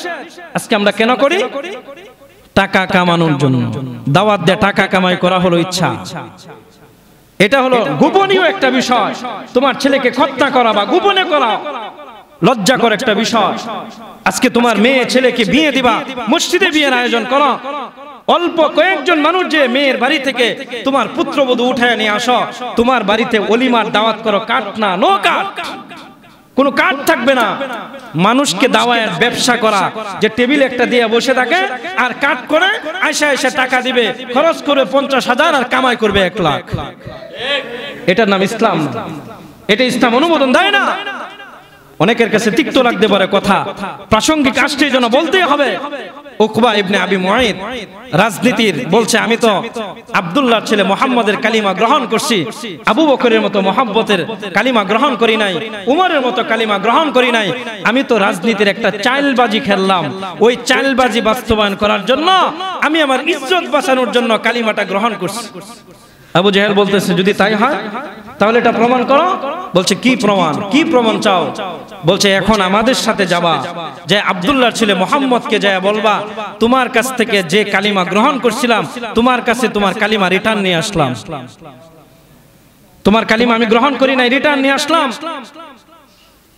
আজকে আমরা কেন করি? টাকা কামানোর জন্য। দাওয়াত দিয়ে টাকা কামাই করা হলো ইচ্ছা। এটা হলো গোপনীয় একটা বিষয়। তোমার ছেলেকে হত্যা করা বা গোপনে করা লজ্জাকর একটা বিষয়। আজকে তোমার মেয়ে ছেলেকে বিয়ে দিবা, মসজিদে বিয়ের আয়োজন করো। অল্প কয়েকজন মানুষ যে মেয়ের বাড়ি থেকে তোমার পুত্রবধূ উঠায় নিয়ে আসো, তোমার বাড়িতে ওলিমার দাওয়াত করো, কাট না, নো কাট, কোনো কাট থাকবে না। মানুষকে দাওয়ায়ের ব্যবসা করা, যে টেবিল একটা দিয়ে বসে থাকে আর কাট করে আয়সা আয়সা টাকা দিবে, খরচ করবে 50,000 আর কামাই করবে 1 লাখ। এটার নাম ইসলাম? এটা ইসলাম অনুমোদন দেয় না। অনেকের কাছে তিক্ত লাগতে পারে কথা, প্রাসঙ্গিক আসছে জন্য বলতেই হবে। উকবা ইবনে আবি মুআইদ রাজনীতির বলছে, আমি তো আব্দুল্লাহর ছেলে মুহাম্মদের কালিমা গ্রহণ করছি, আবু বকরের মতো মুহাব্বতের কালিমা গ্রহণ করি নাই, উমরের মতো কালিমা গ্রহণ করি নাই। আমি তো রাজনীতির একটা চালবাজি খেললাম, ওই চালবাজি বাস্তবায়ন করার জন্য আমি আমার ইজ্জত বাঁচানোর জন্য কালিমাটা গ্রহণ করছি। আবু জাহেল বলতেছে, যদি তাই হয় তাহলে এটা প্রমাণ করো। বলছে, কি প্রমাণ? কি প্রমাণ চাও? বলছে, এখন আমাদের সাথে যাবা, যে আব্দুল্লাহর ছেলে মুহাম্মদকে যায় বলবা, তোমার কাছ থেকে যে কালিমা গ্রহণ করছিলাম, তোমার কাছে তোমার কালিমা রিটার্ন নিয়ে আসলাম। তোমার কালিমা আমি গ্রহণ করি নাই, রিটার্ন নিয়ে আসলাম।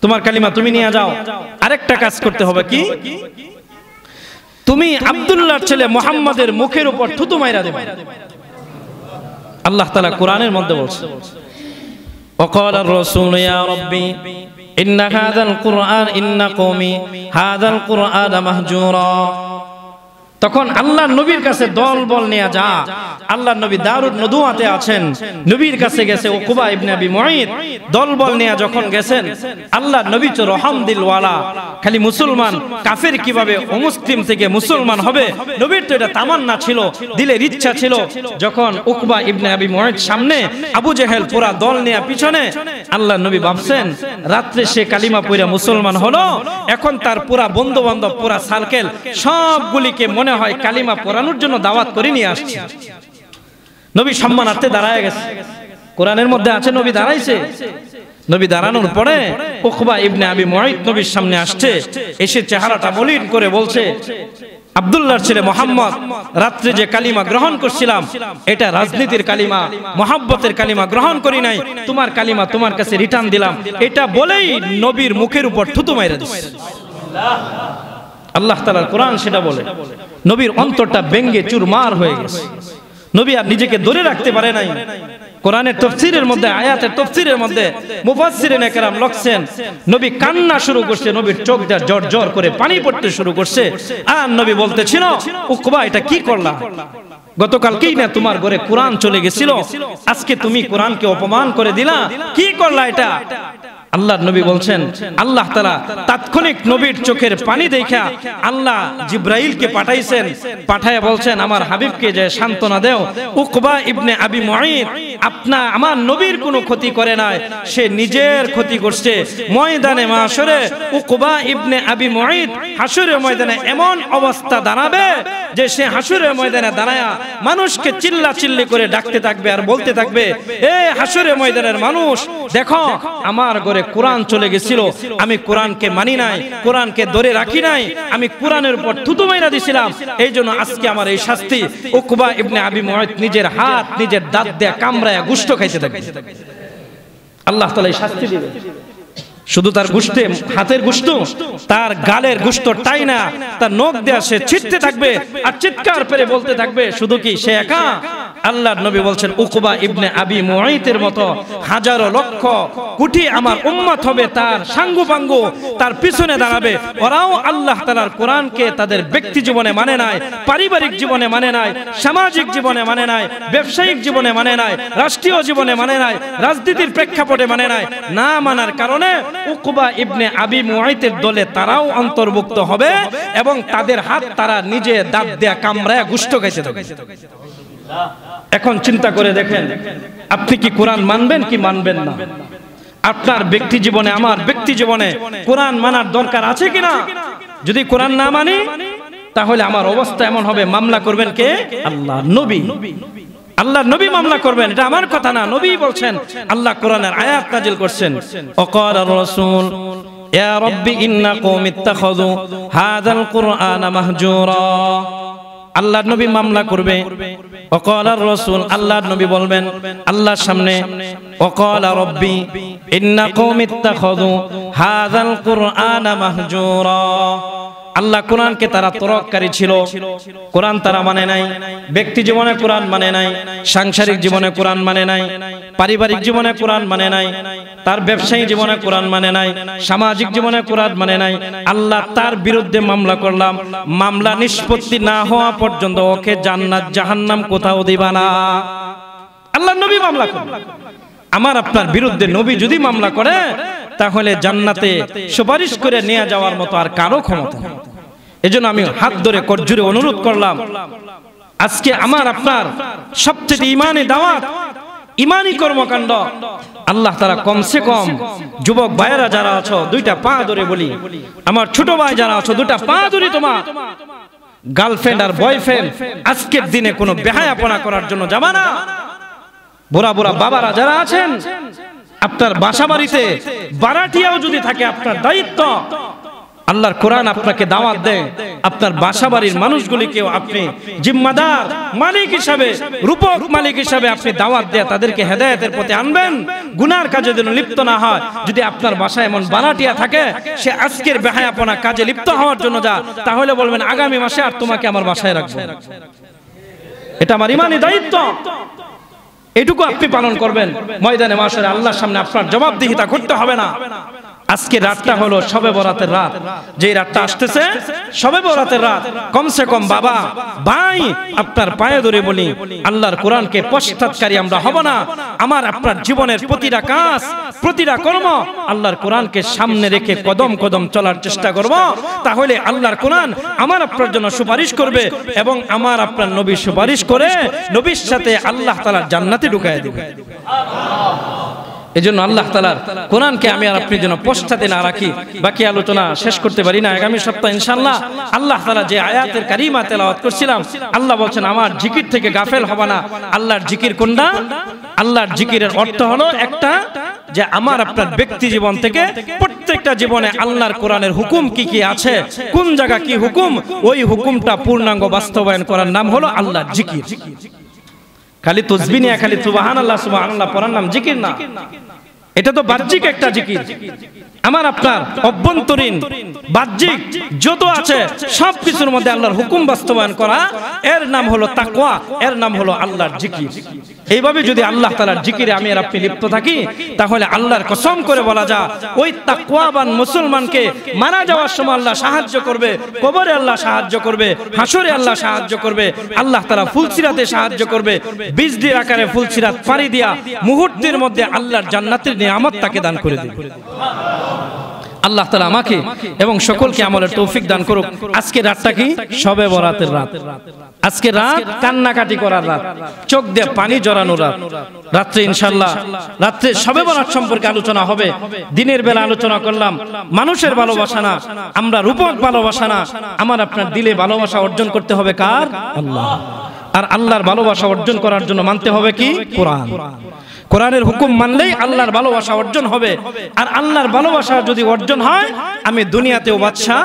তোমার কালিমা তুমি নিয়ে যাও। আরেকটা কাজ করতে হবে, কি? তুমি আব্দুল্লাহর ছেলে মুহাম্মদের মুখের উপর থুতু মাইরা দেবে। আল্লাহ তাআলা কোরআনের মধ্যে বলছে, وقال الرسول يا ربي إن هذا القرآن إن قومي هذا القرآن مهجورا। তখন আল্লাহর নবীর কাছে দল বল নিয়ে যা। আল্লাহর নবী দারুন নদুয়াতে আছেন, নবীর কাছে গেছে উকবা ইবনে আবি মুআইদ। দল বল নিয়ে যখন গেছেন, আল্লাহর নবী তো রহম দিলওয়ালা, খালি মুসলমান কাফের কিভাবে অমুসলিম থেকে মুসলমান হবে, নবীর তো এটা তামান্না ছিল, দিলের ইচ্ছা ছিল। যখন উকবা ইবনে আবি মুআইদ সামনে, আবু জেহেল পুরা দল নিয়ে পিছনে, আল্লাহর নবী ভাবছেন রাত্রে সে কালিমা পড়া মুসলমান হলো, এখন তার পুরা বন্ধু বান্ধব, পুরা সার্কেল সবগুলিকে মনে হয় কালিমা পড়ানোর জন্য দাওয়াত করে নিয়ে আসছে। নবী সম্মানার্থে দাঁড়ায় গেছে। কোরআনের মধ্যে আছে নবী দাঁড়াইছে। নবী দাঁড়ানোর পরে উকবা ইবনে আবি মুআইদ নবীর সামনে আসছে, এসে চেহারাটা মলিন করে বলছে, আব্দুল্লাহর ছেলে মুহাম্মদ, রাত্রে যে কালিমা গ্রহণ করছিলাম এটা রাজনীতির কালিমা, মুহাব্বতের কালিমা গ্রহণ করি নাই, তোমার কালিমা তোমার কাছে রিটার্ন দিলাম। এটা বলেই নবীর মুখের উপর থুতু মাইরা দিছে। আল্লাহ তাআলার কোরআন সেটা বলে। নবীর অন্তরটা ভেঙে চুরমার হয়ে গেছে। নবী আর নিজেকে ধরে রাখতে পারে নাই। কোরআনের তাফসীরের মধ্যে, আয়াতের তাফসীরের মধ্যে মুফাসসিরিনে কেরাম লিখছেন, নবী কান্না শুরু করছে, নবীর চোখ দিয়ে জর জর করে পানি পড়তে শুরু করছে। আর নবী বলতেছিল, উকবা এটা কি করলা? গতকালকেই না তোমার ঘরে কোরআন চলে গেছিল, আজকে তুমি কোরআনকে অপমান করে দিলা, কি করলা এটা? আল্লাহর নবী বলছেন, আল্লাহ তাআলা তাৎক্ষণিক নবীর চোখের পানি দেখা আল্লাহ জিবরাইলকে পাঠাইছেন, পাঠায় বলছেন, আমার হাবিবকে যে সান্ত্বনা দাও, উকবা ইবনে আবি মুআইদ আমার নবীর কোনো ক্ষতি করে নাই, সে নিজের ক্ষতি করছে। ময়দানে মাশরে উকবা ইবনে আবি মুআইদ হাসরের ময়দানে এমন অবস্থা দাঁড়াবে যে সে হাসরের ময়দানে দাঁড়ায়া মানুষকে চিল্লাচিল্লি করে ডাকতে থাকবে আর বলতে থাকবে, এ হাসরের ময়দানের মানুষ, দেখো আমার ঘরে কোরআন চলে গেছিল, আমি কোরআনকে মানি নাই, কোরআনকে ধরে রাখি নাই, আমি কোরআনের উপর থুতু মাইরা দিছিলাম, এই জন্য আজকে আমার এই শাস্তি। উকবা ইবনে আবি মুআইদ নিজের হাত নিজের দাঁত দিয়ে কামড়ায়া গোশত খাইতে থাকে। আল্লাহ তাআলা এই শাস্তি দিবেন। শুধু তার গোশতে, হাতের গোশত, তার গালের গোশত টাই না, তার নখ দিয়ে সে ছিটতে থাকবে আর চিৎকার করে বলতে থাকবে, শুধু কি সে একা? আল্লাহর নবী বলছেন উকবা ইবনে আবি মুআইতের মতো হাজারো লক্ষ কোটি আমার উম্মত হবে, তার সাঙ্গুপাঙ্গু তার পিছনে দাঁড়াবে। ওরাও আল্লাহ তাআলার কোরআনকে তাদের ব্যক্তি জীবনে মানে নাই, পারিবারিক জীবনে মানে নাই, সামাজিক জীবনে মানে নাই, ব্যবসায়িক জীবনে মানে নাই, রাষ্ট্রীয় জীবনে মানে নাই, রাজনীতির প্রেক্ষাপটে মানে নাই। না মানার কারণে উকবা ইবনে আবি মুআইতের দলে তারাও অন্তর্ভুক্ত হবে এবং তাদের হাত তারা নিজে দাঁত দেয়া কামড়ায় গুষ্ট খাইতে থাকবে। এখন চিন্তা করে দেখেন, আপনি কি কোরআন মানবেন কি মানবেন না? আপনার ব্যক্তি জীবনে, আমার ব্যক্তি জীবনে কোরআন মানার দরকার আছে কিনা? যদি কোরআন না মানি তাহলে আমার অবস্থা এমন হবে, মামলা করবেন কে? আল্লাহ নবী। আল্লাহ নবী মামলা করবেন, এটা আমার কথা না, নবী বলছেন। আল্লাহ কোরআনের আয়াত নাযিল করছেন, ওয়াকালার রাসূল ইয়া রাব্বি ইন্না কওমি ইত্তাখাযু হাযাল কুরআনা মাহজুরা। আল্লাহর নবী মামলা করবে। ওয়াকালার রাসূল, আল্লাহর নবী বলবেন আল্লাহর সামনে, ওয়াকালা রাব্বি ইন্না কওমি ইত্তাখাযু হাযাল কুরআনা মাহজুরা। আল্লাহ কোরআনকে তারা তরককারী ছিল, কোরআন তারা মানে নাই, ব্যক্তি জীবনে কোরআন মানে নাই, সাংসারিক জীবনে কোরআন মানে নাই, পারিবারিক জীবনে কোরআন মানে নাই, তার ব্যবসায়ী জীবনে কোরআন মানে নাই, সামাজিক জীবনে কোরআন মানে নাই। আল্লাহ তার বিরুদ্ধে মামলা করলাম, মামলা নিষ্পত্তি না হওয়া পর্যন্ত ওকে জান্নাত জাহান্নাম কোথাও দিবা না। আল্লাহ নবী মামলা করলেন। আমার আপনার বিরুদ্ধে নবী যদি মামলা করে তাহলে জান্নাতে সুপারিশ করে নিয়ে যাওয়ার মতো আর কারো ক্ষমতা নেই। এজন্য আমি হাত ধরে করজোরে অনুরোধ করলাম, আজকে আমার আপনার সবচেয়ে ইমানি দাওয়াত, ইমানি কর্মকাণ্ড। আল্লাহ তাআলা কমসে কম যুবক ভাইয়েরা যারা আছো, দুইটা পা ধরে বলি, আমার ছোট ভাই যারা আছো, দুইটা পা ধরে তোমার গার্লফ্রেন্ড আর বয়ফ্রেন্ড আজকের দিনে কোনো বেহায়াপনা করার জন্য যাবা না। বুড়া বুড়া বাবারা যারা আছেন, আপনার বাসা বাড়িতে বারাটিয়াও যদি থাকে, আপনার দায়িত্ব, আল্লাহর কোরআন আপনাকে দাওয়াত দেয়, আপনার বাসা বাড়ির মানুষগুলিকেও আপনি জিম্মাদার মালিক হিসাবে, রূপক মালিক হিসাবে আপনি দাওয়াত দেয়া তাদেরকে হেদায়েতের পথে আনবেন, গুনার কাজে যেন লিপ্ত না হয়। যদি আপনার বাসায় এমন বারাটিয়া থাকে, সে আজকের বেহায়াপনা কাজে লিপ্ত হওয়ার জন্য যা, তাহলে বলবেন আগামী মাসে আর তোমাকে আমার বাসায় রাখবো। এটা আমার ইমানি দায়িত্ব, এটুকু আপনি পালন করবেন। ময়দানে মাশারে আল্লাহর সামনে আপনার জবাবদিহিতা করতে হবে না। আজকে রাতটা হলো শবে বরাতের রাত, যে রাতটা আসতেছে শবে বরাতের রাত। কমসে কম বাবা ভাই আপনার পায়ে ধরে বলি, আল্লাহর কোরআনকে পশ্চাৎকারী আমরা হব না। আমার আপনার জীবনের প্রতিটা কাজ, প্রতিটা কর্ম আল্লাহর কোরআনকে সামনে রেখে কদম কদম চলার চেষ্টা করব। তাহলে আল্লাহর কোরআন আমার আপনার জন্য সুপারিশ করবে এবং আমার আপনার নবী সুপারিশ করে নবীর সাথে আল্লাহ তাআলার জান্নাতে ঢুকায় দিবে। এজন্য আল্লাহ তাআলার কোরআনকে আমি আর আপনি যেন পশ্চাতে না রাখি। বাকি আলোচনা শেষ করতে পারি না, আগামী সপ্তাহে ইনশাআল্লাহ। আল্লাহ তাআলা যে আয়াতের কারিমা তেলাওয়াত করছিলাম, আল্লাহ বলছেন আমার জিকির থেকে গাফেল হবে না। আল্লাহর জিকির কোনটা? আল্লাহর জিকিরের অর্থ হলো একটা, যে আমার আপনার ব্যক্তি জীবন থেকে প্রত্যেকটা জীবনে আল্লাহর কোরআনের হুকুম কি কি আছে, কোন জায়গা কি হুকুম, ওই হুকুমটা পূর্ণাঙ্গ বাস্তবায়ন করার নাম হলো আল্লাহর জিকির। খালি তাসবিহ নিয়ে খালি সুবহানাল্লাহ সুবহানাল্লাহ পড়ার নাম জিকির না, এটা তো বাহ্যিক একটা জিকির। আমার আপনার অভ্যন্তরীণ বাহ্যিক যত আছে সব কিছুর মধ্যে আল্লাহর হুকুম বাস্তবায়ন করা, এর নাম হলো তাকওয়া, এর নাম হলো আল্লাহর জিকির। এইভাবে যদি আল্লাহ তাআলার জিকিরে আমি আর আপনি লিপ্ত থাকি, তাহলে আল্লাহর কসম করে বলা যায় ওই তাকওয়াবান মুসলমানকে মারা যাওয়ার সময় আল্লাহ সাহায্য করবে, কবরে আল্লাহ সাহায্য করবে, হাসরে আল্লাহ সাহায্য করবে, আল্লাহ তাআলা ফুলসিরাতে সাহায্য করবে। বিজলির আকারে ফুলসিরাত পাড়ি দিয়া মুহূর্তের মধ্যে আল্লাহর জান্নাতের নিয়ামত তাকে দান করে দিবে। আল্লাহ তাআলা আমাকে এবং সকলকে আমলের তৌফিক দান করুক। আজকে রাতটা কি? শবে বরাতের রাত। আজকে রাত কান্নাকাটি করার রাত, চোখ দিয়ে পানি জড়ানোর রাত। রাত্রে ইনশাআল্লাহ রাত্রে শবে বরাত সম্পর্কে আলোচনা হবে। দিনের বেলা আলোচনা করলাম মানুষের ভালোবাসা না, আমরা রূপক ভালোবাসা না, আমার আপনার দিলে ভালোবাসা অর্জন করতে হবে কার? আল্লাহ। আর আল্লাহর ভালোবাসা অর্জন করার জন্য মানতে হবে কি? কোরআন। কোরআনের হুকুম মানলেই আল্লাহর ভালোবাসা অর্জন হবে। আর আল্লাহর ভালোবাসা যদি অর্জন হয়, আমি দুনিয়াতেও বাদশা,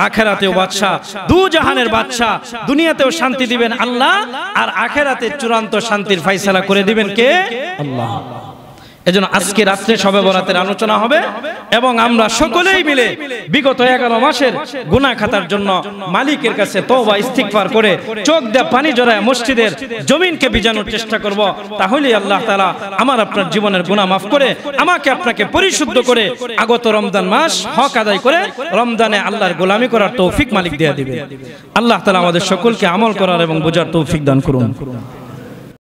আখিরাতেও বাদশা, দু জাহানের বাদশা। দুনিয়াতেও শান্তি দিবেন আল্লাহ, আর আখিরাতে চূড়ান্ত শান্তির ফয়সালা করে দিবেন কে? আল্লাহ। এজন্য আজকে রাত্রে শবে বরাতের আলোচনা হবে এবং আমরা সকলেই মিলে বিগত 11 মাসের গুনাহ খাতার জন্য মালিকের কাছে তওবা ইস্তিগফার করে চোখ দিয়ে পানি জড়ায় মসজিদের জমিনকে ভিজানোর চেষ্টা করব। তাহলেই আল্লাহ তাআলা আমার আপনার জীবনের গুনাহ মাফ করে আমাকে আপনাকে পরিশুদ্ধ করে আগত রমজান মাস হক আদায় করে রমজানে আল্লাহর গোলামি করার তৌফিক মালিক দিয়ে দিবেন। আল্লাহ তাআলা আমাদের সকলকে আমল করার এবং বোঝার তৌফিক দান করুন।